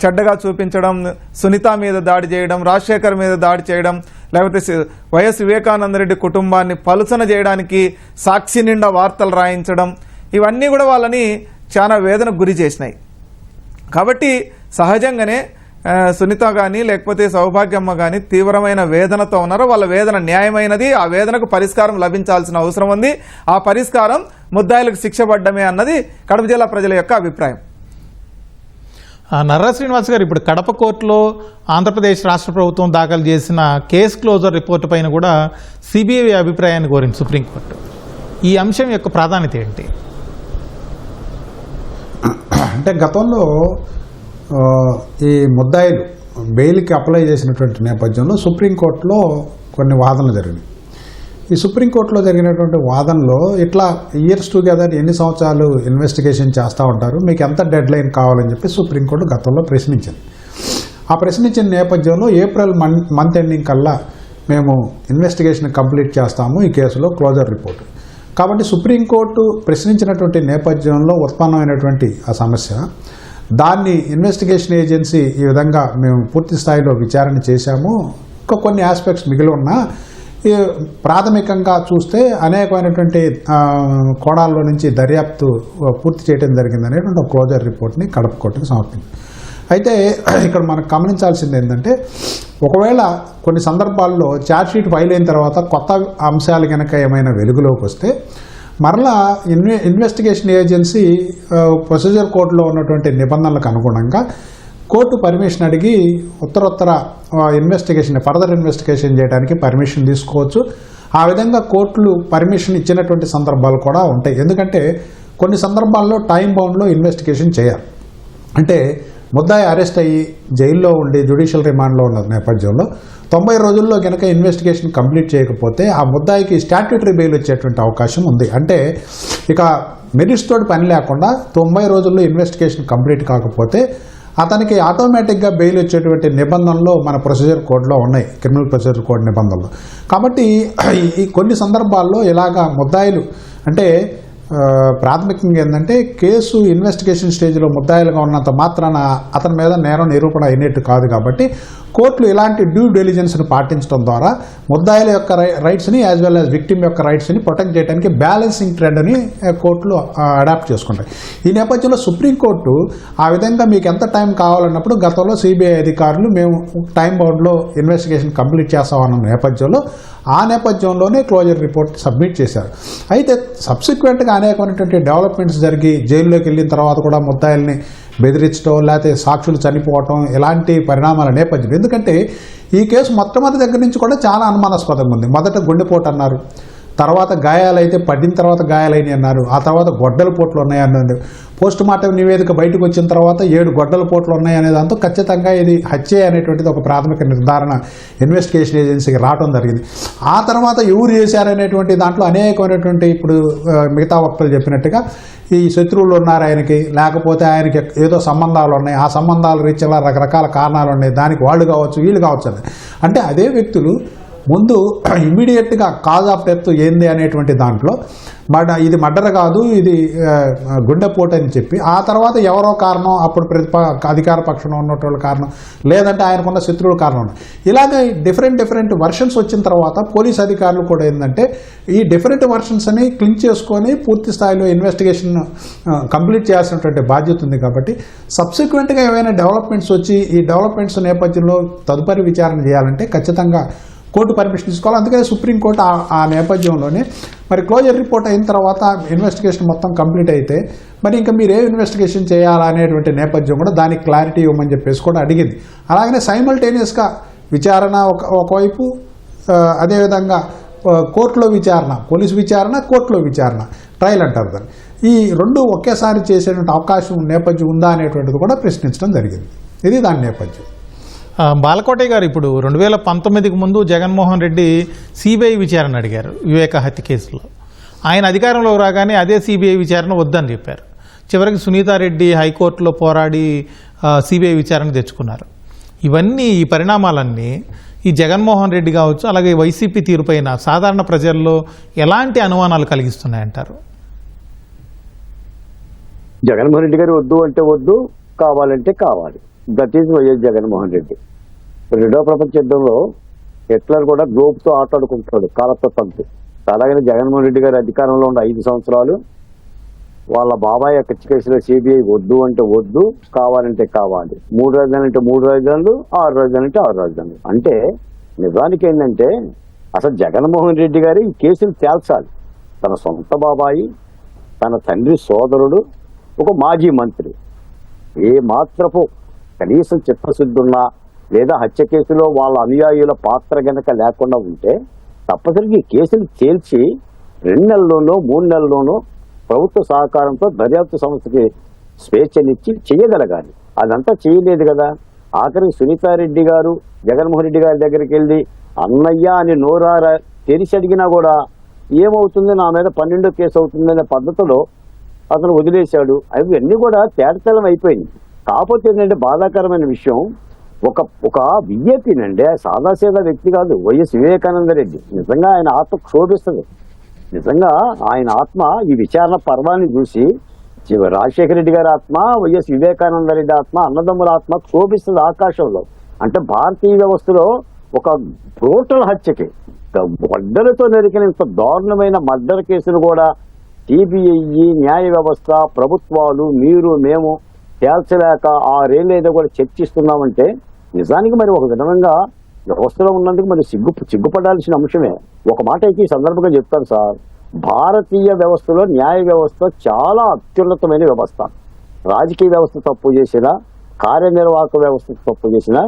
చెడ్డగా చూపించడం, సునీత మీద దాడి చేయడం, రాజశేఖర్ మీద దాడి చేయడం, లేకపోతే వైఎస్ వివేకానంద రెడ్డి కుటుంబాన్ని పలుచన చేయడానికి సాక్షి నిండా వార్తలు రాయించడం, ఇవన్నీ కూడా వాళ్ళని చాలా వేదనకు గురి చేసినాయి. కాబట్టి సహజంగానే సునీత కానీ లేకపోతే సౌభాగ్యమ్మ కానీ తీవ్రమైన వేదనతో ఉన్నారు. వాళ్ళ వేదన న్యాయమైనది, ఆ వేదనకు పరిష్కారం లభించాల్సిన అవసరం ఉంది. ఆ పరిష్కారం ముద్దాయిలకు శిక్ష పడ్డమే అన్నది కడప జిల్లా ప్రజల యొక్క అభిప్రాయం. నర్రా శ్రీనివాస్ గారు, ఇప్పుడు కడప కోర్టులో ఆంధ్రప్రదేశ్ రాష్ట్ర ప్రభుత్వం దాఖలు చేసిన కేస్ క్లోజర్ రిపోర్టు పైన కూడా సిబిఐ అభిప్రాయాన్ని కోరింది సుప్రీంకోర్టు. ఈ అంశం యొక్క ప్రాధాన్యత ఏంటి? అంటే గతంలో ఈ ముద్దాయిలు బెయిల్కి అప్లై చేసినటువంటి నేపథ్యంలో సుప్రీంకోర్టులో కొన్ని వాదనలు జరిగినాయి. ఈ సుప్రీంకోర్టులో జరిగినటువంటి వాదనలో ఇట్లా ఇయర్స్ టుగెదర్ ఎన్ని సంవత్సరాలు ఇన్వెస్టిగేషన్ చేస్తూ ఉంటారు, మీకు ఎంత డెడ్ లైన్ కావాలని చెప్పి సుప్రీంకోర్టు గతంలో ప్రశ్నించింది. ఆ ప్రశ్నించిన నేపథ్యంలో ఏప్రిల్ మంత్ ఎండింగ్ కల్లా మేము ఇన్వెస్టిగేషన్ కంప్లీట్ చేస్తాము ఈ కేసులో క్లోజర్ రిపోర్ట్. కాబట్టి సుప్రీంకోర్టు ప్రశ్నించినటువంటి నేపథ్యంలో ఉత్పన్నమైనటువంటి ఆ సమస్య, దాన్ని ఇన్వెస్టిగేషన్ ఏజెన్సీ ఈ విధంగా మేము పూర్తి స్థాయిలో విచారణ చేశాము, ఇంకా కొన్ని ఆస్పెక్ట్స్ మిగిలి ఉన్నా ప్రాథమికంగా చూస్తే అనేకమైనటువంటి కోణాల్లో నుంచి దర్యాప్తు పూర్తి చేయడం జరిగిందనేటువంటి ఒక క్లోజర్ రిపోర్ట్ని కడప కోర్టుకు సమర్పించింది. అయితే ఇక్కడ మనం గమనించాల్సింది ఏంటంటే, ఒకవేళ కొన్ని సందర్భాల్లో ఛార్జ్షీట్ ఫైల్ అయిన తర్వాత కొత్త అంశాలు కనుక ఏమైనా వెలుగులోకి వస్తే మరలా ఇన్వెస్టిగేషన్ ఏజెన్సీ ప్రొసీజర్ కోర్టులో ఉన్నటువంటి నిబంధనలకు అనుగుణంగా కోర్టు పర్మిషన్ అడిగి ఉత్తరోత్తర ఫర్దర్ ఇన్వెస్టిగేషన్ చేయడానికి పర్మిషన్ తీసుకోవచ్చు. ఆ విధంగా కోర్టులు పర్మిషన్ ఇచ్చినటువంటి సందర్భాలు కూడా ఉంటాయి. ఎందుకంటే కొన్ని సందర్భాల్లో టైం బౌండ్లో ఇన్వెస్టిగేషన్ చేయాలి. అంటే ముద్దాయి అరెస్ట్ అయ్యి జైల్లో ఉండి జ్యుడిషియల్ రిమాండ్లో ఉన్న నేపథ్యంలో 90 రోజుల్లో కనుక ఇన్వెస్టిగేషన్ కంప్లీట్ చేయకపోతే ఆ ముద్దాయికి స్టాట్యూటరీ బెయిల్ వచ్చేటువంటి అవకాశం ఉంది. అంటే ఇక మెరిట్స్ తోటి పని లేకుండా 90 రోజుల్లో ఇన్వెస్టిగేషన్ కంప్లీట్ కాకపోతే అతనికి ఆటోమేటిక్గా బెయిల్ వచ్చేటువంటి నిబంధనలు మన ప్రొసీజర్ కోడ్లో ఉన్నాయి, క్రిమినల్ ప్రొసీజర్ కోడ్ నిబంధనలు. కాబట్టి ఈ కొన్ని సందర్భాల్లో ఇలాగా ముద్దాయిలు అంటే ప్రాథమికంగా ఏంటంటే కేసు ఇన్వెస్టిగేషన్ స్టేజ్లో ముద్దాయిలుగా ఉన్నంత మాత్రాన అతని మీద నేరం నిరూపణ అయినట్టు కాదు. కాబట్టి కోర్టులు ఇలాంటి డ్యూ డెలిజెన్స్ని పాటించడం ద్వారా ముద్దాయిల యొక్క రైట్స్ని యాజ్ వెల్ యాజ్ విక్టిమ్ యొక్క రైట్స్ని ప్రొటెక్ట్ చేయడానికి బ్యాలెన్సింగ్ ట్రెండ్ని కోర్టులు అడాప్ట్ చేసుకుంటాయి. ఈ నేపథ్యంలో సుప్రీంకోర్టు ఆ విధంగా మీకు ఎంత టైం కావాలన్నప్పుడు గతంలో సిబిఐ అధికారులు మేము టైం బౌండ్లో ఇన్వెస్టిగేషన్ కంప్లీట్ చేస్తామన్న నేపథ్యంలో ఆ నేపథ్యంలోనే క్లోజర్ రిపోర్ట్ సబ్మిట్ చేశారు. అయితే సబ్సిక్వెంట్గా అనేకమైనటువంటి డెవలప్మెంట్స్ జరిగి జైల్లోకి వెళ్ళిన తర్వాత కూడా ముద్దాయిల్ని బెదిరించడం లేకపోతే సాక్షులు చనిపోవటం ఇలాంటి పరిణామాల నేపథ్యం. ఎందుకంటే ఈ కేసు మొట్టమొదటి దగ్గర నుంచి కూడా చాలా అనుమానాస్పదంగా ఉంది. మొదట గుండెపోటు అన్నారు, తర్వాత గాయాలైతే పడిన తర్వాత గాయాలైనవి అన్నారు, ఆ తర్వాత గొడ్డల పోట్లు ఉన్నాయన్నారు. పోస్ట్ మార్టం నివేదిక బయటకు వచ్చిన తర్వాత 7 గొడ్డల పోట్లు ఉన్నాయనే దాంతో ఖచ్చితంగా ఇది హత్య అనేటువంటిది ఒక ప్రాథమిక నిర్ధారణ ఇన్వెస్టిగేషన్ ఏజెన్సీకి రావడం జరిగింది. ఆ తర్వాత ఎవరు చేశారనేటువంటి దాంట్లో అనేకమైనటువంటి ఇప్పుడు మిగతా వక్తలు చెప్పినట్టుగా ఈ శత్రువులు ఉన్నారు ఆయనకి, లేకపోతే ఆయనకి ఏదో సంబంధాలు ఉన్నాయి, ఆ సంబంధాల రీత్యా రకరకాల కారణాలు ఉన్నాయి, దానికి వాళ్ళు కావచ్చు వీళ్ళు కావచ్చు అని. అంటే అదే వ్యక్తులు ముందు ఇమ్మీడియట్గా కాజ్ ఆఫ్ డెత్ ఏంది అనేటువంటి దాంట్లో ఇది మర్డర్ కాదు ఇది గుండెపోటు అని చెప్పి ఆ తర్వాత ఎవరో కారణం అప్పుడు అధికార పక్షంలో ఉన్నటువంటి కారణం లేదంటే ఆయనకున్న శత్రువుల కారణం ఉన్నాయి. ఇలాగే డిఫరెంట్ వర్షన్స్ వచ్చిన తర్వాత పోలీస్ అధికారులు కూడా ఏంటంటే ఈ డిఫరెంట్ వర్షన్స్ అని క్లింక్ చేసుకొని పూర్తి స్థాయిలో ఇన్వెస్టిగేషన్ కంప్లీట్ చేయాల్సినటువంటి బాధ్యత ఉంది. కాబట్టి సబ్సిక్వెంట్గా ఏవైనా డెవలప్మెంట్స్ వచ్చి ఈ డెవలప్మెంట్స్ నేపథ్యంలో తదుపరి విచారణ చేయాలంటే ఖచ్చితంగా కోర్టు పర్మిషన్ తీసుకోవాలి. అందుకని సుప్రీంకోర్టు ఆ నేపథ్యంలోనే మరి క్లోజర్ రిపోర్ట్ అయిన తర్వాత ఇన్వెస్టిగేషన్ మొత్తం కంప్లీట్ అయితే మరి ఇంకా మీరు ఏ ఇన్వెస్టిగేషన్ చేయాలనేటువంటి నేపథ్యం కూడా దానికి క్లారిటీ ఇవ్వమని చెప్పేసి కూడా అడిగింది. అలాగనే సైమల్టేనియస్గా విచారణ ఒకవైపు, అదేవిధంగా కోర్టులో విచారణ, పోలీసు విచారణ, కోర్టులో విచారణ, ట్రయల్ అంటారు దాన్ని. ఈ రెండు ఒకేసారి చేసేటువంటి అవకాశం నేపథ్యం ఉందా అనేటువంటిది కూడా ప్రశ్నించడం జరిగింది. ఇది దాని నేపథ్యం. బాలకోటయ్య గారు, ఇప్పుడు 2019కి ముందు జగన్మోహన్ రెడ్డి సిబిఐ విచారణ అడిగారు వివేక హత్య కేసులో. ఆయన అధికారంలో రాగానే అదే సిబిఐ విచారణ వద్దని చెప్పారు. చివరికి సునీతారెడ్డి హైకోర్టులో పోరాడి సిబిఐ విచారణ తెచ్చుకున్నారు. ఈ పరిణామాలన్నీ ఈ జగన్మోహన్ రెడ్డి కావచ్చు, అలాగే వైసీపీ తీరుపైన సాధారణ ప్రజల్లో ఎలాంటి అనుమానాలు కలిగిస్తున్నాయంటారు? జగన్మోహన్ రెడ్డి గారు వద్దు అంటే వద్దు, కావాలంటే కావాలి. That is YS Jaganmohan Reddy. రెండవ ప్రపంచ యుద్ధంలో హిట్లర్ కూడా గ్లోబ్తో ఆటాడుకుంటాడు, కాలతో తంతు. అలాగనే జగన్మోహన్ రెడ్డి గారు అధికారంలో ఉన్న 5 సంవత్సరాలు వాళ్ళ బాబాయ్ యొక్క కేసులో సిబిఐ వద్దు అంటే వద్దు, కావాలంటే కావాలి. 3 రాజధానులు అంటే 3 రాజధానులు, 6 రాజధానులు అంటే 6 రాజధానులు. అంటే నిజానికి ఏంటంటే అసలు జగన్మోహన్ రెడ్డి గారు ఈ కేసులు తేల్చాలి. తన సొంత బాబాయి, తన తండ్రి సోదరుడు, ఒక మాజీ మంత్రి ఏ మాత్రపు కనీసం చిత్తశుద్ధి ఉన్నా లేదా హత్య కేసులో వాళ్ళ అనుయాయుల పాత్ర గనక లేకుండా ఉంటే తప్పనిసరిగా ఈ కేసులు తేల్చి 2 నెలల్లోనో 3 నెలల్లోనో ప్రభుత్వ సహకారంతో దర్యాప్తు సంస్థకి స్వేచ్ఛనిచ్చి చేయగలగాలి. అదంతా చేయలేదు కదా. ఆఖరికి సునీతారెడ్డి గారు జగన్మోహన్ రెడ్డి గారి దగ్గరికి వెళ్ళి అన్నయ్య అని నోరారా తెరిచి అడిగినా కూడా ఏమవుతుంది, నా మీద 12వ కేసు అవుతుందనే పద్ధతిలో అతను వదిలేశాడు. అవన్నీ కూడా తేటతెల్లం అయిపోయింది. కాకపోతే ఏంటంటే బాధాకరమైన విషయం, ఒక విఐపీనండి, సాదాసీదా వ్యక్తి కాదు వైఎస్ వివేకానంద రెడ్డి. నిజంగా ఆయన ఆత్మ క్షోభిస్తుంది. నిజంగా ఆయన ఆత్మ ఈ విచారణ పర్వాన్ని చూసి రాజశేఖర రెడ్డి గారి ఆత్మ, వైఎస్ వివేకానంద రెడ్డి ఆత్మ, అన్నదమ్ముల ఆత్మ క్షోభిస్తుంది ఆకాశంలో. అంటే భారతీయ వ్యవస్థలో ఒక టోటల్ హత్యకి గొడ్డలతో నరికినంత దారుణమైన మర్డర్ కేసును కూడా సిబిఐ, న్యాయ వ్యవస్థ, ప్రభుత్వాలు, మీరు మేము తేల్చలేక 6 ఏళ్ళు ఏదో కూడా చర్చిస్తున్నామంటే నిజానికి మరి ఒక విధంగా వ్యవస్థలో ఉన్నందుకు మరి సిగ్గుపడాల్సిన అంశమే. ఒక మాట అయితే ఈ సందర్భంగా చెప్తాను సార్, భారతీయ వ్యవస్థలో న్యాయ వ్యవస్థ చాలా అత్యున్నతమైన వ్యవస్థ. రాజకీయ వ్యవస్థ తప్పు చేసినా, కార్యనిర్వాహక వ్యవస్థ తప్పు చేసినా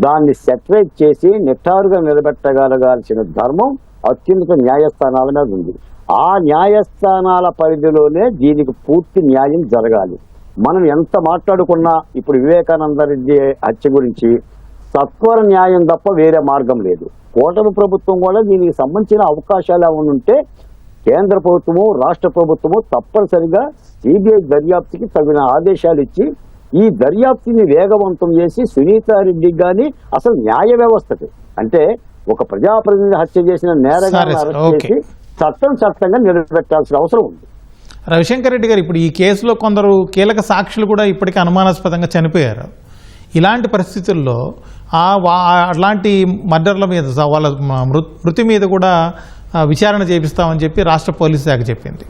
దాన్ని సెటరేట్ చేసి నిట్టారుగా నిలబెట్టగలగాల్సిన ధర్మం అత్యున్నత న్యాయస్థానాల మీద ఉంది. ఆ న్యాయస్థానాల పరిధిలోనే దీనికి పూర్తి న్యాయం జరగాలి. మనం ఎంత మాట్లాడుకున్నా ఇప్పుడు వివేకానంద రెడ్డి హత్య గురించి సత్వర న్యాయం తప్ప వేరే మార్గం లేదు. కూటమి ప్రభుత్వం కూడా దీనికి సంబంధించిన అవకాశాలు ఏమైనా ఉంటే కేంద్ర ప్రభుత్వము రాష్ట్ర ప్రభుత్వము తప్పనిసరిగా సిబిఐ దర్యాప్తుకి తగిన ఆదేశాలు ఇచ్చి ఈ దర్యాప్తుని వేగవంతం చేసి సునీతారెడ్డికి కానీ అసలు న్యాయ వ్యవస్థకి అంటే ఒక ప్రజాప్రతినిధి హత్య చేసిన నేరగాన్ని అరెస్ట్ చేసి చట్టంగా నిలబెట్టాల్సిన అవసరం ఉంది. రవిశంకర్ రెడ్డి గారు, ఇప్పుడు ఈ కేసులో కొందరు కీలక సాక్షులు కూడా ఇప్పటికీ అనుమానాస్పదంగా చనిపోయారు. ఇలాంటి పరిస్థితుల్లో అలాంటి మర్డర్ల మీద వాళ్ళ మృతి మీద కూడా విచారణ చేపిస్తామని చెప్పి రాష్ట్ర పోలీసు శాఖ చెప్పింది.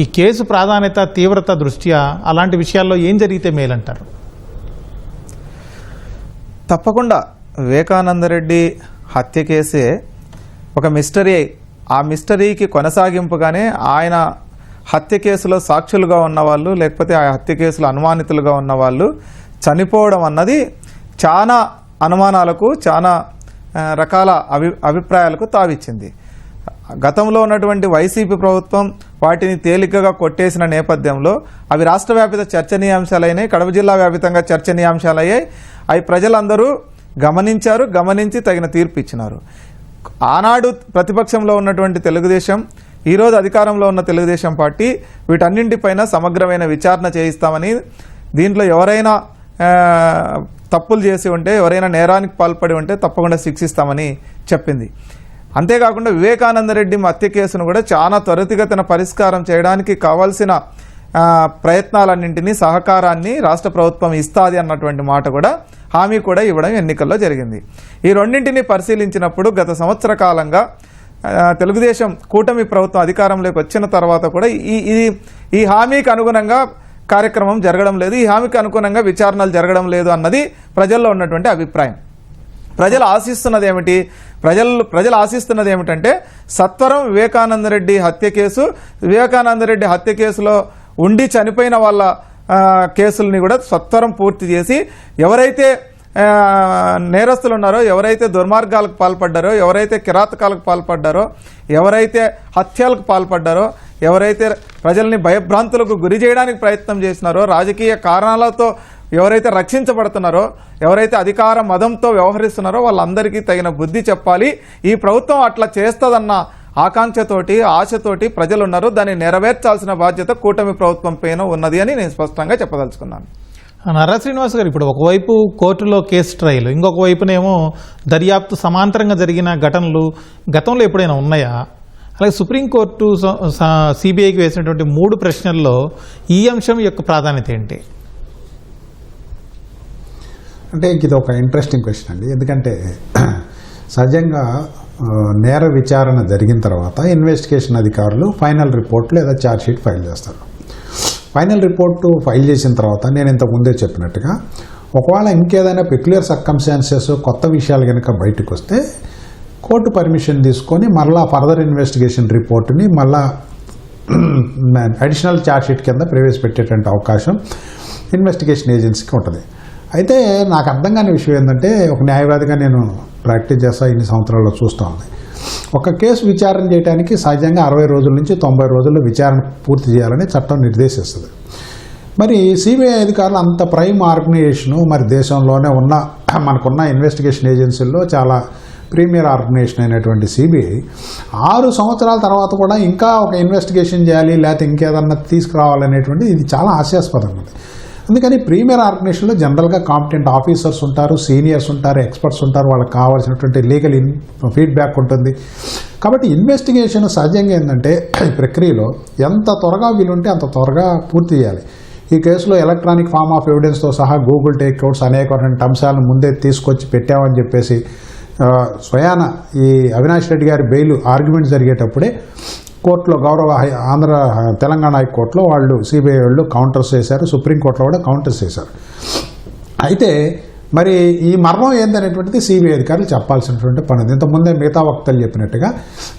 ఈ కేసు ప్రాధాన్యత తీవ్రత దృష్ట్యా అలాంటి విషయాల్లో ఏం జరిగితే మేలంటారు? తప్పకుండా వివేకానందరెడ్డి హత్య కేసే ఒక మిస్టరీ. ఆ మిస్టరీకి కొనసాగింపుగానే ఆయన హత్య కేసులో సాక్షులుగా ఉన్నవాళ్ళు లేకపోతే ఆ హత్య కేసులో అనుమానితులుగా ఉన్నవాళ్ళు చనిపోవడం అన్నది చాలా అనుమానాలకు చాలా రకాల అభిప్రాయాలకు తావిచ్చింది. గతంలో ఉన్నటువంటి వైసీపీ ప్రభుత్వం వాటిని తేలికగా కొట్టేసిన నేపథ్యంలో అవి రాష్ట్ర వ్యాపిత చర్చనీయాంశాలైనాయి, కడప జిల్లా వ్యాపితంగా చర్చనీయాంశాలయ్యాయి. అవి ప్రజలందరూ గమనించి తగిన తీర్పు ఇచ్చినారు. ఆనాడు ప్రతిపక్షంలో ఉన్నటువంటి తెలుగుదేశం, ఈరోజు అధికారంలో ఉన్న తెలుగుదేశం పార్టీ వీటన్నింటిపైన సమగ్రమైన విచారణ చేయిస్తామని, దీంట్లో ఎవరైనా తప్పులు చేసి ఉంటే, ఎవరైనా నేరానికి పాల్పడి ఉంటే తప్పకుండా శిక్షిస్తామని చెప్పింది. అంతేకాకుండా వివేకానందరెడ్డి హత్య కేసును కూడా చాలా త్వరితగతిన పరిష్కారం చేయడానికి కావాల్సిన ప్రయత్నాలన్నింటినీ సహకారాన్ని రాష్ట్ర ప్రభుత్వం ఇస్తాది అన్నటువంటి మాట కూడా హామీ కూడా ఇవ్వడం ఎన్నికల్లో జరిగింది. ఈ రెండింటినీ పరిశీలించినప్పుడు గత సంవత్సర కాలంగా తెలుగుదేశం కూటమి ప్రభుత్వం అధికారంలోకి వచ్చిన తర్వాత కూడా ఈ హామీకి అనుగుణంగా కార్యక్రమం జరగడం లేదు, ఈ హామీకి అనుగుణంగా విచారణలు జరగడం లేదు అన్నది ప్రజల్లో ఉన్నటువంటి అభిప్రాయం. ప్రజలు ఆశిస్తున్నది ఏమిటి? ప్రజలు ఆశిస్తున్నది ఏమిటంటే సత్వరం వివేకానందరెడ్డి హత్య కేసులో ఉండి చనిపోయిన వాళ్ళ కేసుల్ని కూడా సత్వరం పూర్తి చేసి ఎవరైతే నేరస్తులు ఉన్నారో, ఎవరైతే దుర్మార్గాలకు పాల్పడ్డారో, ఎవరైతే కిరాతకాలకు పాల్పడ్డారో, ఎవరైతే హత్యలకు పాల్పడ్డారో, ఎవరైతే ప్రజల్ని భయభ్రాంతులకు గురి చేయడానికి ప్రయత్నం చేసినారో, రాజకీయ కారణాలతో ఎవరైతే రక్షించబడుతున్నారో, ఎవరైతే అధికార మదంతో వ్యవహరిస్తున్నారో వాళ్ళందరికీ తగిన బుద్ధి చెప్పాలి. ఈ ప్రభుత్వం అట్లా చేస్తుందన్న ఆకాంక్షతోటి ఆశతోటి ప్రజలు ఉన్నారు. దాన్ని నెరవేర్చాల్సిన బాధ్యత కూటమి ప్రభుత్వం పైన ఉన్నది అని నేను స్పష్టంగా చెప్పదలుచుకున్నాను. నర్రా శ్రీనివాస్ గారు, ఇప్పుడు ఒకవైపు కోర్టులో కేసు ట్రయల్, ఇంకొక వైపునేమో దర్యాప్తు సమాంతరంగా జరిగిన ఘటనలు గతంలో ఎప్పుడైనా ఉన్నాయా? అలాగే సుప్రీంకోర్టు సిబిఐకి వేసినటువంటి 3 ప్రశ్నల్లో ఈ అంశం యొక్క ప్రాధాన్యత ఏంటి? అంటే ఇది ఒక ఇంట్రెస్టింగ్ క్వశ్చన్ అండి. ఎందుకంటే సహజంగా నేర విచారణ జరిగిన తర్వాత ఇన్వెస్టిగేషన్ అధికారులు ఫైనల్ రిపోర్ట్ లేదా ఛార్జ్షీట్ ఫైల్ చేస్తారు. ఫైనల్ రిపోర్టు ఫైల్ చేసిన తర్వాత నేను ఇంతకు ముందే చెప్పినట్టుగా ఒకవేళ ఇంకేదైనా పెక్యులర్ సర్కమ్స్టాన్సెస్ కొత్త విషయాలు కనుక బయటకు వస్తే కోర్టు పర్మిషన్ తీసుకొని మళ్ళా ఫర్దర్ ఇన్వెస్టిగేషన్ రిపోర్ట్ని మళ్ళా అడిషనల్ ఛార్జ్షీట్ కింద ప్రవేశపెట్టేటువంటి అవకాశం ఇన్వెస్టిగేషన్ ఏజెన్సీకి ఉంటుంది. అయితే నాకు అర్థం కాని విషయం ఏంటంటే, ఒక న్యాయవాదిగా నేను ప్రాక్టీస్ చేస్తా, ఇన్ని సంవత్సరాల్లో చూస్తూ ఉంది. ఒక కేసు విచారణ చేయడానికి సహజంగా 60 రోజుల నుంచి 90 రోజుల్లో విచారణ పూర్తి చేయాలని చట్టం నిర్దేశిస్తుంది. మరి సిబిఐ అధికారులు అంత ప్రైమ్ ఆర్గనైజేషను, మరి దేశంలోనే మనకున్న ఇన్వెస్టిగేషన్ ఏజెన్సీల్లో చాలా ప్రీమియర్ ఆర్గనైజేషన్ అయినటువంటి సిబిఐ 6 సంవత్సరాల తర్వాత కూడా ఇంకా ఒక ఇన్వెస్టిగేషన్ చేయాలి, లేకపోతే ఇంకేదన్నా తీసుకురావాలనేటువంటి ఇది చాలా హాస్యాస్పదంగా ఉంది. అందుకని ప్రీమియర్ ఆర్గనైజేషన్లో జనరల్గా కాంపిటెంట్ ఆఫీసర్స్ ఉంటారు, సీనియర్స్ ఉంటారు, ఎక్స్పర్ట్స్ ఉంటారు, వాళ్ళకి కావాల్సినటువంటి లీగల్ ఫీడ్బ్యాక్ ఉంటుంది. కాబట్టి ఇన్వెస్టిగేషన్ సహజంగా ఏంటంటే ఈ ప్రక్రియలో ఎంత త్వరగా వీలుంటే అంత త్వరగా పూర్తి చేయాలి. ఈ కేసులో ఎలక్ట్రానిక్ ఫార్మ్ ఆఫ్ ఎవిడెన్స్తో సహా గూగుల్ టేక్అవుట్స్ అనేకటువంటి అంశాలను ముందే తీసుకొచ్చి పెట్టామని చెప్పేసి స్వయాన ఈ అవినాష్ రెడ్డి గారి బెయిల్ ఆర్గ్యుమెంట్ జరిగేటప్పుడే కోర్టులో తెలంగాణ హైకోర్టులో వాళ్ళు సిబిఐ వాళ్ళు కౌంటర్స్ చేశారు, సుప్రీంకోర్టులో కూడా కౌంటర్స్ చేశారు. అయితే మరి ఈ మర్మం ఏందనేటువంటిది సిబిఐ అధికారులు చెప్పాల్సినటువంటి పని. ఇంతకుముందే మిగతా వక్తలు చెప్పినట్టుగా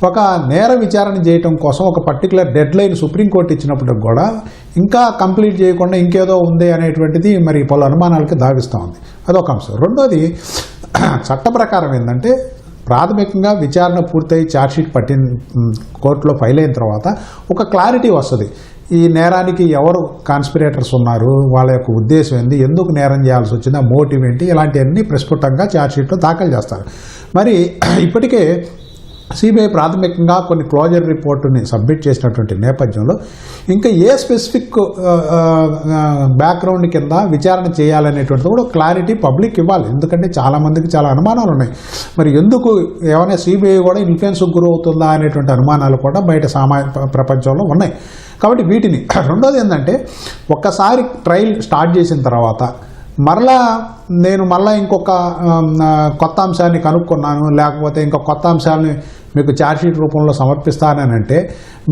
ఒక నేర విచారణ చేయడం కోసం ఒక పర్టికులర్ డెడ్ లైన్ సుప్రీంకోర్టు ఇచ్చినప్పుడు కూడా ఇంకా కంప్లీట్ చేయకుండా ఇంకేదో ఉంది అనేటువంటిది మరి పలు అనుమానాలకి దావిస్తూ ఉంది. అదొక అంశం. రెండోది, చట్ట ప్రకారం ఏంటంటే ప్రాథమికంగా విచారణ పూర్తయి ఛార్జ్షీట్ కోర్టులో ఫైల్ అయిన తర్వాత ఒక క్లారిటీ వస్తుంది. ఈ నేరానికి ఎవరు కాన్స్పిరేటర్స్ ఉన్నారు, వాళ్ళ యొక్క ఉద్దేశం ఏంది, ఎందుకు నేరం చేయాల్సి వచ్చింది, ఆ మోటివ్ ఏంటి, ఇలాంటివన్నీ ప్రస్ఫుటంగా ఛార్జ్షీట్లో దాఖలు చేస్తారు. మరి ఇప్పటికే సిబిఐ ప్రాథమికంగా కొన్ని క్లోజర్ రిపోర్టుని సబ్మిట్ చేసినటువంటి నేపథ్యంలో ఇంకా ఏ స్పెసిఫిక్ బ్యాక్గ్రౌండ్ కింద విచారణ చేయాలనేటువంటిది కూడా క్లారిటీ పబ్లిక్ ఇవ్వాలి. ఎందుకంటే చాలామందికి చాలా అనుమానాలు ఉన్నాయి. మరి ఎందుకు ఏమైనా సిబిఐ కూడా ఇన్ఫ్లుయెన్స్కి గురవుతుందా అనేటువంటి అనుమానాలు కూడా బయట ప్రపంచంలో ఉన్నాయి. కాబట్టి వీటిని రెండోది ఏంటంటే ఒక్కసారి ట్రయల్ స్టార్ట్ చేసిన తర్వాత నేను మళ్ళా ఇంకొక కొత్త అంశాన్ని కనుక్కున్నాను, లేకపోతే ఇంకొక కొత్త అంశాన్ని మీకు ఛార్జ్షీట్ రూపంలో సమర్పిస్తానంటే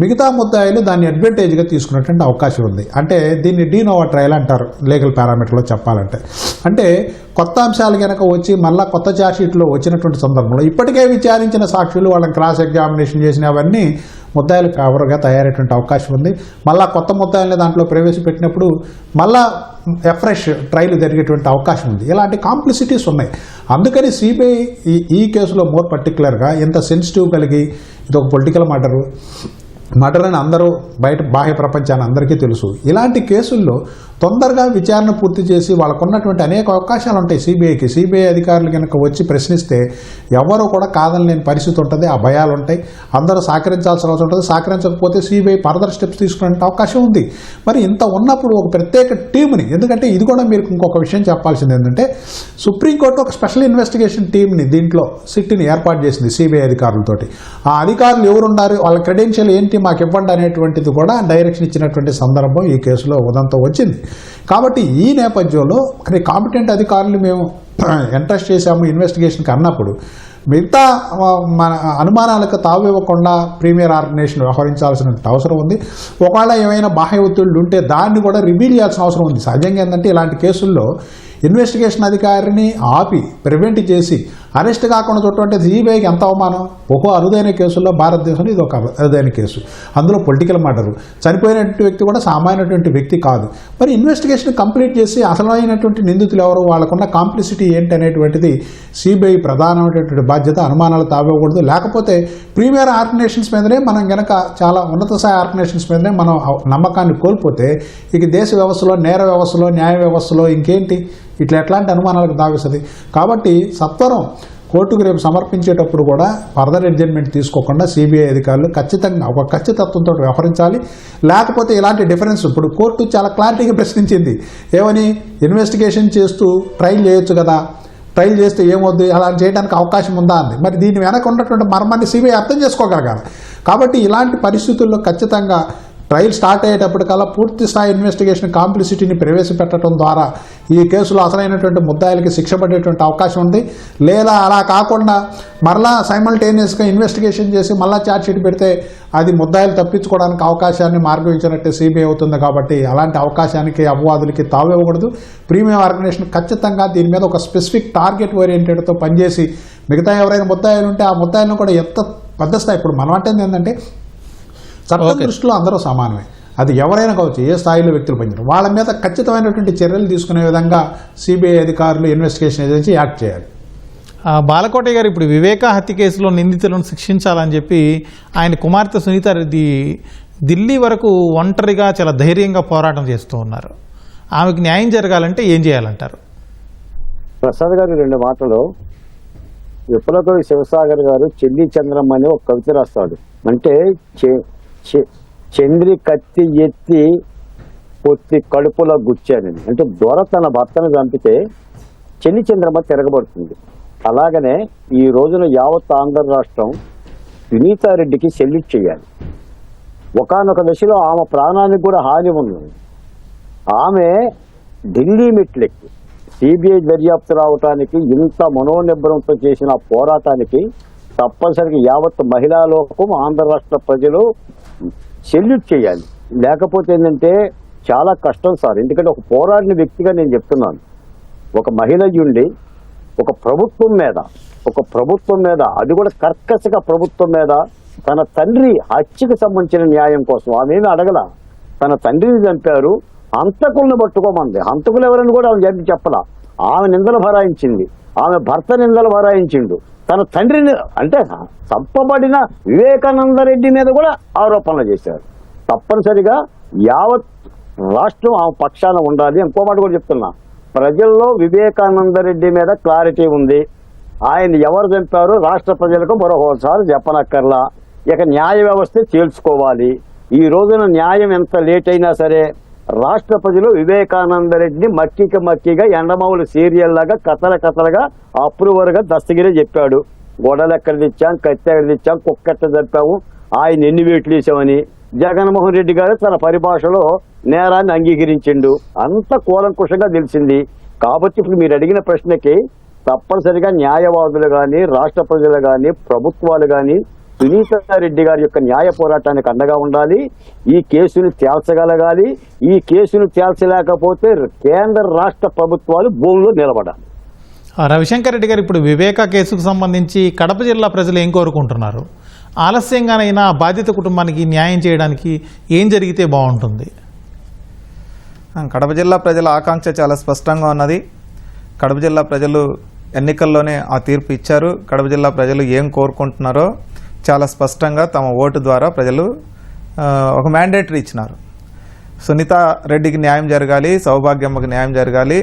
మిగతా ముద్దాయిలు దాన్ని అడ్వాంటేజ్గా తీసుకున్నటువంటి అవకాశం ఉంది. అంటే దీన్ని డీనోవా ట్రయల్ అంటారు లీగల్ పారామీటర్లో చెప్పాలంటే. అంటే కొత్త అంశాలు కనుక వచ్చి మళ్ళీ కొత్త ఛార్జ్షీట్లో వచ్చినటువంటి సందర్భంలో ఇప్పటికే విచారించిన సాక్షులు వాళ్ళని క్రాస్ ఎగ్జామినేషన్ చేసినవన్నీ ముద్దాయిలు ఫేవర్గా తయారయ్యేటువంటి అవకాశం ఉంది. మళ్ళీ కొత్త ముద్దాయిల్ని దాంట్లో ప్రవేశపెట్టినప్పుడు మళ్ళా ఎఫ్రెష్ ట్రయల్ జరిగేటువంటి అవకాశం ఉంది. ఇలాంటి కాంప్లిసిటీస్ ఉన్నాయి. అందుకని సిబిఐ ఈ కేసులో మోర్ పర్టికులర్గా ఎంత సెన్సిటివ్ కలిగి, ఇది ఒక పొలిటికల్ మర్డర్ అని అందరూ బయట బాహ్య ప్రపంచాన్ని అందరికీ తెలుసు. ఇలాంటి కేసుల్లో తొందరగా విచారణ పూర్తి చేసి వాళ్ళకున్నటువంటి అనేక అవకాశాలు ఉంటాయి సిబిఐకి. సిబిఐ అధికారులు కనుక వచ్చి ప్రశ్నిస్తే ఎవరో కూడా కాదనలేని పరిస్థితి ఉంటుంది. ఆ భయాలు ఉంటాయి. అందరూ సహకరించాల్సిన అవసరం ఉంటుంది. సహకరించకపోతే సిబిఐ ఫర్దర్ స్టెప్స్ తీసుకునే అవకాశం ఉంది. మరి ఇంత ఉన్నప్పుడు ఒక ప్రత్యేక టీంని, ఎందుకంటే ఇది కూడా మీరు ఇంకొక విషయం చెప్పాల్సింది ఏంటంటే సుప్రీంకోర్టు ఒక స్పెషల్ ఇన్వెస్టిగేషన్ టీంని దీంట్లో సిట్ని ఏర్పాటు చేసింది సిబిఐ అధికారులతోటి. ఆ అధికారులు ఎవరున్నారు, వాళ్ళ క్రెడెన్షియల్ ఏంటి మాకు ఇవ్వండి అనేటువంటిది కూడా డైరెక్షన్ ఇచ్చినటువంటి సందర్భం ఈ కేసులో ఉదంతం వచ్చింది. కాబట్టి ఈ నేపథ్యంలో కాంపిటెంట్ అధికారులు మేము ఎంట్రస్ట్ చేశాము ఇన్వెస్టిగేషన్కి అన్నప్పుడు మిగతా మన అనుమానాలకు తావివ్వకుండా ప్రీమియర్ ఆర్గనైజేషన్ వ్యవహరించాల్సిన అవసరం ఉంది. ఒకవేళ ఏమైనా బాహ్య ఒత్తిళ్లు ఉంటే దాన్ని కూడా రివీల్ చేయాల్సిన అవసరం ఉంది. సహజంగా ఏంటంటే ఇలాంటి కేసుల్లో ఇన్వెస్టిగేషన్ అధికారిని ఆపి ప్రివెంట్ చేసి అరెస్ట్ కాకుండా చూడటం సిబిఐకి ఎంత అవమానం. బహు అరుదైన కేసుల్లో భారతదేశంలో ఇది ఒక అరుదైన కేసు. అందులో పొలిటికల్ మర్డర్, చనిపోయినటువంటి వ్యక్తి కూడా సామాన్యటువంటి వ్యక్తి కాదు. మరి ఇన్వెస్టిగేషన్ కంప్లీట్ చేసి అసలైనటువంటి నిందితులు ఎవరు, వాళ్ళకున్న కాంప్లిసిటీ ఏంటి అనేటువంటిది సిబిఐ ప్రధానమైనటువంటి బాధ్యత. అనుమానాలు తావకూడదు. లేకపోతే ప్రీమియర్ ఆర్గనైజేషన్స్ మీదనే మనం గనక చాలా ఉన్నత స్థాయి ఆర్గనైజేషన్స్ మీదనే మనం నమ్మకాన్ని కోల్పోతే ఇక దేశ వ్యవస్థలో, నేర వ్యవస్థలో, న్యాయ వ్యవస్థలో ఇంకేంటి ఇట్లా ఎట్లాంటి అనుమానాలకు దాగుస్తుంది. కాబట్టి సత్వరం కోర్టుకు రేపు సమర్పించేటప్పుడు కూడా ఫర్దర్ అడ్జర్మెంట్ తీసుకోకుండా సిబిఐ అధికారులు ఖచ్చితంగా ఒక ఖచ్చితత్వంతో వ్యవహరించాలి. లేకపోతే ఇలాంటి డిఫరెన్స్ ఇప్పుడు కోర్టు చాలా క్లారిటీగా ప్రశ్నించింది. ఏమని, ఇన్వెస్టిగేషన్ చేస్తూ ట్రయల్ చేయొచ్చు కదా, ట్రయల్ చేస్తే ఏమవుద్ది, అలా చేయడానికి అవకాశం ఉందా అంది. మరి దీని వెనక ఉన్నటువంటి మర్మాన్ని సిబిఐ అర్థం చేసుకోగలగాలి. కాబట్టి ఇలాంటి పరిస్థితుల్లో ఖచ్చితంగా ట్రయల్ స్టార్ట్ అయ్యేటప్పటికల్లా పూర్తి స్థాయి ఇన్వెస్టిగేషన్ కాంప్లిసిటీని ప్రవేశపెట్టడం ద్వారా ఈ కేసులో అసలైనటువంటి ముద్దాయిలకి శిక్ష పడేటువంటి అవకాశం ఉంది. లేదా అలా కాకుండా మరలా సైమల్టేనియస్గా ఇన్వెస్టిగేషన్ చేసి మళ్ళా ఛార్జ్షీట్ పెడితే అది ముద్దాయిలు తప్పించుకోవడానికి అవకాశాన్ని మార్గం ఇచ్చినట్టే సిబిఐ అవుతుంది. కాబట్టి అలాంటి అవకాశానికి అపవాదులకి తావివ్వకూడదు. ప్రీమియం ఆర్గనైజేషన్ ఖచ్చితంగా దీని మీద ఒక స్పెసిఫిక్ టార్గెట్ ఓరియంటెడ్తో పనిచేసి మిగతా ఎవరైనా ముద్దాయిలు ఉంటే ఆ ముద్దాయిలను కూడా ఎంత పెద్ద స్థాయి, ఇప్పుడు మనం అంటే ఏంటంటే చట్టం దృష్టిలో అందరూ సమానమే. అది ఎవరైనా కావచ్చు, ఏ స్థాయిలో వ్యక్తులు పనిచేయరు, వాళ్ళ మీద ఖచ్చితమైనటువంటి చర్యలు తీసుకునే విధంగా సిబిఐ అధికారులు, ఇన్వెస్టిగేషన్ ఏజెన్సీ యాక్ట్ చేయాలి. బాలకోటయ్య గారు, ఇప్పుడు వివేక హత్య కేసులో నిందితులను శిక్షించాలని చెప్పి ఆయన కుమార్తె సునీత రెడ్డి ఢిల్లీ వరకు ఒంటరిగా చాలా ధైర్యంగా పోరాటం చేస్తూ ఉన్నారు. ఆమెకు న్యాయం జరగాలంటే ఏం చేయాలంటారు? ప్రసాద్ గారు రెండు మాటలు. విప్లవకవి శివసాగర్ గారు చెల్లి చంద్రమ్మ అని ఒక కవిత రాస్తాడు. అంటే చంద్రి కత్తి ఎత్తి పొత్తి కడుపులో గుచ్చానని. అంటే దొర తన భర్తను చంపితే చెల్లి చంద్రమ్మ తిరగబడుతుంది. అలాగనే ఈ రోజున యావత్ ఆంధ్ర రాష్ట్రం సునీతారెడ్డికి సెల్యూట్ చేయాలి. ఒకానొక దశలో ఆమె ప్రాణానికి కూడా హాని ఉంది. ఆమె ఢిల్లీ మెట్లెక్కి సిబిఐ దర్యాప్తు రావటానికి ఇంత మనోనిబ్బరంతో చేసిన పోరాటానికి తప్పనిసరిగా యావత్ మహిళా లోకం, ఆంధ్ర రాష్ట్ర ప్రజలు సెల్యూట్ చేయాలి. లేకపోతే ఏంటంటే చాలా కష్టం సార్. ఎందుకంటే ఒక పోరాడిన వ్యక్తిగా నేను చెప్తున్నాను. ఒక మహిళ ఉండి ఒక ప్రభుత్వం మీద అది కూడా కర్కశగా ప్రభుత్వం మీద తన తండ్రి హత్యకు సంబంధించిన న్యాయం కోసం ఆమెమీ అడగల. తన తండ్రిని చంపారు, హంతకులను పట్టుకోమంది. హంతకులు ఎవరని కూడా ఆమె చెప్పలా. ఆమె నిందలు భరాయించింది, ఆమె భర్త నిందలు భరాయించిండు, తన తండ్రిని అంటే చంపబడిన వివేకానంద రెడ్డి మీద కూడా ఆరోపణలు చేశారు. తప్పనిసరిగా యావత్ రాష్ట్రం ఆ పక్షాన ఉండాలి. ఇంకో మాట కూడా చెప్తున్నా, ప్రజల్లో వివేకానంద రెడ్డి మీద క్లారిటీ ఉంది. ఆయన ఎవరు చంపారో రాష్ట్ర ప్రజలకు మరొకసారి చెప్పనక్కర్లా. ఇక న్యాయ వ్యవస్థ తేల్చుకోవాలి. ఈ రోజున న్యాయం ఎంత లేట్ అయినా సరే రాష్ట్ర ప్రజలు వివేకానంద రెడ్డిని మక్కిగా ఎండమావులు సీరియల్ లాగా కథలుగా అప్రూవర్గా దస్తగిరి చెప్పాడు. గొడవలు ఎక్కడ తెచ్చాం, కత్తి ఎక్కడ తెచ్చాం, కుక్క ఎక్కడ చెప్పాము, ఆయన ఎన్ని వేట్లు వేసామని జగన్మోహన్ రెడ్డి గారు తన పరిభాషలో నేరాన్ని అంగీకరించిండు. అంత కూలంకుషంగా తెలిసింది. కాబట్టి ఇప్పుడు మీరు అడిగిన ప్రశ్నకి తప్పనిసరిగా న్యాయవాదులు కానీ, రాష్ట్ర ప్రజలు కానీ, ప్రభుత్వాలు కానీ సునీతారెడ్డి గారి యొక్క న్యాయ పోరాటానికి అండగా ఉండాలి. ఈ కేసును తేల్చగలగాలి. ఈ కేసును తేల్చలేకపోతే కేంద్ర రాష్ట్ర ప్రభుత్వాలు భూమిలో నిలబడాలి. రవిశంకర్ రెడ్డి గారు, ఇప్పుడు వివేక కేసుకు సంబంధించి కడప జిల్లా ప్రజలు ఏం కోరుకుంటున్నారు? ఆలస్యంగానైనా బాధిత కుటుంబానికి న్యాయం చేయడానికి ఏం జరిగితే బాగుంటుంది? కడప జిల్లా ప్రజల ఆకాంక్ష చాలా స్పష్టంగా ఉన్నది. కడప జిల్లా ప్రజలు ఎన్నికల్లోనే ఆ తీర్పు ఇచ్చారు. కడప జిల్లా ప్రజలు ఏం కోరుకుంటున్నారో చాలా స్పష్టంగా తమ ఓటు ద్వారా ప్రజలు ఒక మ్యాండేటరీ ఇచ్చినారు. సునీతా రెడ్డికి న్యాయం జరగాలి, సౌభాగ్యమ్మకి న్యాయం జరగాలి,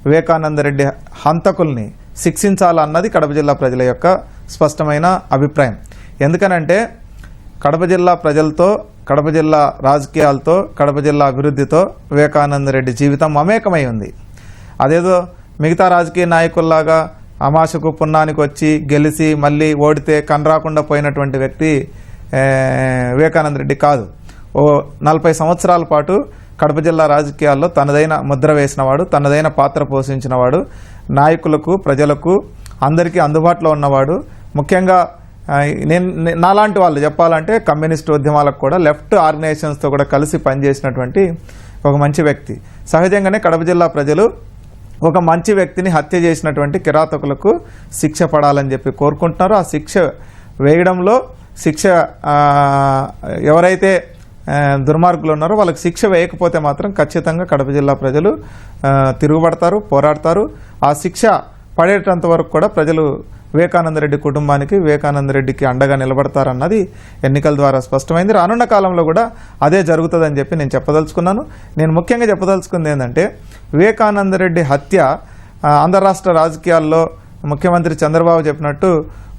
వివేకానంద రెడ్డి హంతకుల్ని శిక్షించాలన్నది కడప జిల్లా ప్రజల యొక్క స్పష్టమైన అభిప్రాయం. ఎందుకనంటే కడప జిల్లా ప్రజలతో, కడప జిల్లా రాజకీయాలతో, కడప జిల్లా అభివృద్ధితో వివేకానంద రెడ్డి జీవితం మమేకమై ఉంది. అదేదో మిగతా రాజకీయ నాయకుల్లాగా అమాసకు పున్నానికి వచ్చి గెలిచి మళ్ళీ ఓడితే కనరాకుండా పోయినటువంటి వ్యక్తి వివేకానంద రెడ్డి కాదు. ఓ 40 సంవత్సరాల పాటు కడప జిల్లా రాజకీయాల్లో తనదైన ముద్ర వేసినవాడు, తనదైన పాత్ర పోషించినవాడు, నాయకులకు, ప్రజలకు అందరికీ అందుబాటులో ఉన్నవాడు. ముఖ్యంగా నాలాంటి వాళ్ళు చెప్పాలంటే కమ్యూనిస్టు ఉద్యమాలకు కూడా, లెఫ్ట్ ఆర్గనైజేషన్స్తో కూడా కలిసి పనిచేసినటువంటి ఒక మంచి వ్యక్తి. సహజంగానే కడప జిల్లా ప్రజలు ఒక మంచి వ్యక్తిని హత్య చేసినటువంటి కిరాతకులకు శిక్ష పడాలని చెప్పి కోరుకుంటున్నారో ఆ శిక్ష వేయడంలో ఎవరైతే దుర్మార్గులు ఉన్నారో వాళ్ళకి శిక్ష వేయకపోతే మాత్రం ఖచ్చితంగా కడప జిల్లా ప్రజలు తిరుగుబడతారు, పోరాడతారు. ఆ శిక్ష పడేటంత వరకు కూడా ప్రజలు వివేకానంద రెడ్డి కుటుంబానికి, వివేకానంద రెడ్డికి అండగా నిలబడతారన్నది ఎన్నికల ద్వారా స్పష్టమైంది. రానున్న కాలంలో కూడా అదే జరుగుతుందని చెప్పి నేను చెప్పదలుచుకున్నాను. నేను ముఖ్యంగా చెప్పదలుచుకుంది ఏంటంటే వివేకానంద రెడ్డి హత్య ఆంధ్ర రాష్ట్ర రాజకీయాల్లో ముఖ్యమంత్రి చంద్రబాబు చెప్పినట్టు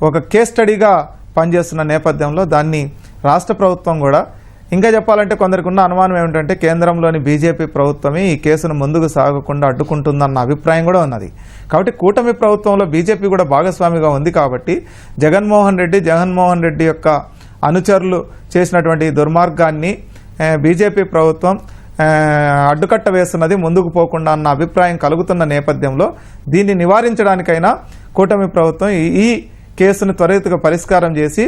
ఒక కేస్ స్టడీగా పనిచేస్తున్న నేపథ్యంలో దాన్ని రాష్ట్ర ప్రభుత్వం కూడా, ఇంకా చెప్పాలంటే కొందరికి ఉన్న అనుమానం ఏమిటంటే కేంద్రంలోని బీజేపీ ప్రభుత్వమే ఈ కేసును ముందుకు సాగకుండా అడ్డుకుంటుందన్న అభిప్రాయం కూడా ఉన్నది. కాబట్టి కూటమి ప్రభుత్వంలో బీజేపీ కూడా భాగస్వామిగా ఉంది. కాబట్టి జగన్మోహన్ రెడ్డి యొక్క అనుచరులు చేసినటువంటి దుర్మార్గాన్ని బీజేపీ ప్రభుత్వం అడ్డుకట్ట వేస్తున్నది, ముందుకు పోకుండా అన్న అభిప్రాయం కలుగుతున్న నేపథ్యంలో దీన్ని నివారించడానికైనా కూటమి ప్రభుత్వం ఈ కేసును త్వరితగా పరిష్కారం చేసి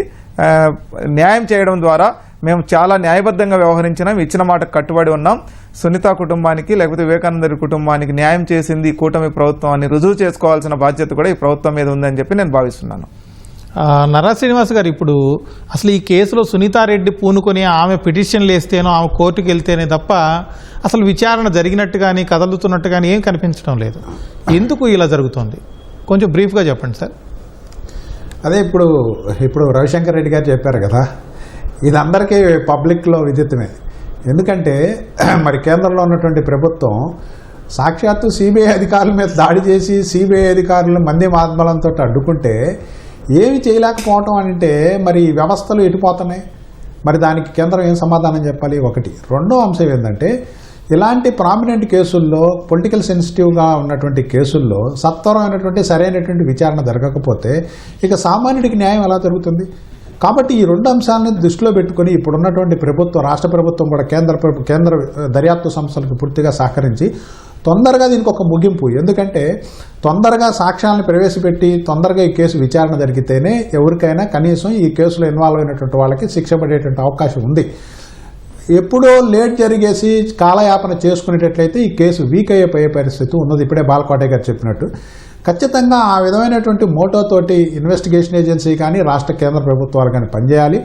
న్యాయం చేయడం ద్వారా మేము చాలా న్యాయబద్ధంగా వ్యవహరించినాం, ఇచ్చిన మాటకు కట్టుబడి ఉన్నాం. సునీత కుటుంబానికి లేకపోతే వివేకానంద కుటుంబానికి న్యాయం చేసింది కూటమి ప్రభుత్వం అని రుజువు చేసుకోవాల్సిన బాధ్యత కూడా ఈ ప్రభుత్వం మీద ఉందని చెప్పి నేను భావిస్తున్నాను. నర్రా శ్రీనివాస్ గారు, ఇప్పుడు అసలు ఈ కేసులో సునీతారెడ్డి పూనుకొని ఆమె పిటిషన్లు వేస్తేనో ఆమె కోర్టుకు వెళ్తేనే తప్ప అసలు విచారణ జరిగినట్టు కానీ కదులుతున్నట్టు కానీ ఏం కనిపించడం లేదు. ఎందుకు ఇలా జరుగుతుంది? కొంచెం బ్రీఫ్గా చెప్పండి సార్. అదే ఇప్పుడు రవిశంకర్ రెడ్డి గారు చెప్పారు కదా, ఇది అందరికీ పబ్లిక్లో విదితమే. ఎందుకంటే మరి కేంద్రంలో ఉన్నటువంటి ప్రభుత్వం సాక్షాత్తు సిబిఐ అధికారుల మీద దాడి చేసి సిబిఐ అధికారులను మంది మాధ్యమాలతో అడ్డుకుంటే ఏమి చేయలేకపోవటం అంటే మరి వ్యవస్థలు ఎటుపోతున్నాయి. మరి దానికి కేంద్రం ఏం సమాధానం చెప్పాలి? ఒకటి. రెండో అంశం ఏంటంటే ఇలాంటి ప్రామినెంట్ కేసుల్లో, పొలిటికల్ సెన్సిటివ్గా ఉన్నటువంటి కేసుల్లో సత్వరమైనటువంటి సరైనటువంటి విచారణ జరగకపోతే ఇక సామాన్యుడికి న్యాయం ఎలా జరుగుతుంది? కాబట్టి ఈ రెండు అంశాలను దృష్టిలో పెట్టుకుని ఇప్పుడున్నటువంటి ప్రభుత్వం, రాష్ట్ర ప్రభుత్వం కూడా కేంద్ర దర్యాప్తు సంస్థలకు పూర్తిగా సహకరించి తొందరగా దీనికి ఒక ముగింపు, ఎందుకంటే తొందరగా సాక్ష్యాలను ప్రవేశపెట్టి తొందరగా ఈ కేసు విచారణ జరిగితేనే ఎవరికైనా కనీసం ఈ కేసులో ఇన్వాల్వ్ అయినటువంటి వాళ్ళకి శిక్ష పడేటువంటి అవకాశం ఉంది. ఎప్పుడో లేట్ జరిగేసి కాలయాపన చేసుకునేటట్లయితే ఈ కేసు వీక్ అయిపోయే పరిస్థితి ఉన్నది. ఇప్పుడే బాలకోటయ్య గారు చెప్పినట్టు ఖచ్చితంగా ఆ విధమైనటువంటి మోటోతోటి ఇన్వెస్టిగేషన్ ఏజెన్సీ కానీ రాష్ట్ర కేంద్ర ప్రభుత్వాలు కానీ పనిచేయాలి.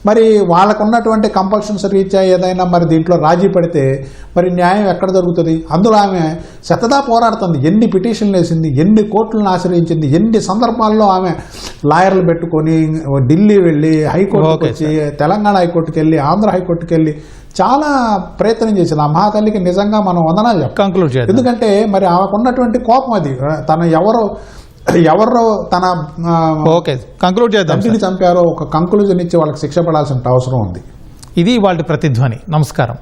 మరి వాళ్ళకు ఉన్నటువంటి కంపల్షన్స్ రీత్యా ఏదైనా మరి దీంట్లో రాజీ పడితే మరి న్యాయం ఎక్కడ దొరుకుతుంది? అందులో ఆమె శతదా పోరాడుతుంది. ఎన్ని పిటిషన్లు వేసింది, ఎన్ని కోర్టులను ఆశ్రయించింది, ఎన్ని సందర్భాల్లో ఆమె లాయర్లు పెట్టుకొని ఢిల్లీ వెళ్ళి హైకోర్టుకి వచ్చి, తెలంగాణ హైకోర్టుకి వెళ్ళి, ఆంధ్ర హైకోర్టుకి వెళ్ళి చాలా ప్రయత్నం చేసింది. ఆ మహాతల్లికి నిజంగా మనం వందనాలు చెప్పాలి. కంక్లూడ్ చేద్దాం. ఎందుకంటే మరి ఆమెకున్నటువంటి కోపం అది, తన ఎవరో తన ఓకే, కంక్లూడ్ చేద్దాం తండ్రిని సార్. చంపారో ఒక కంక్లూజన్ ఇచ్చి వాళ్ళకి శిక్ష పడాల్సిన అవసరం ఉంది. ఇది వాళ్ళ ప్రతిధ్వని. నమస్కారం.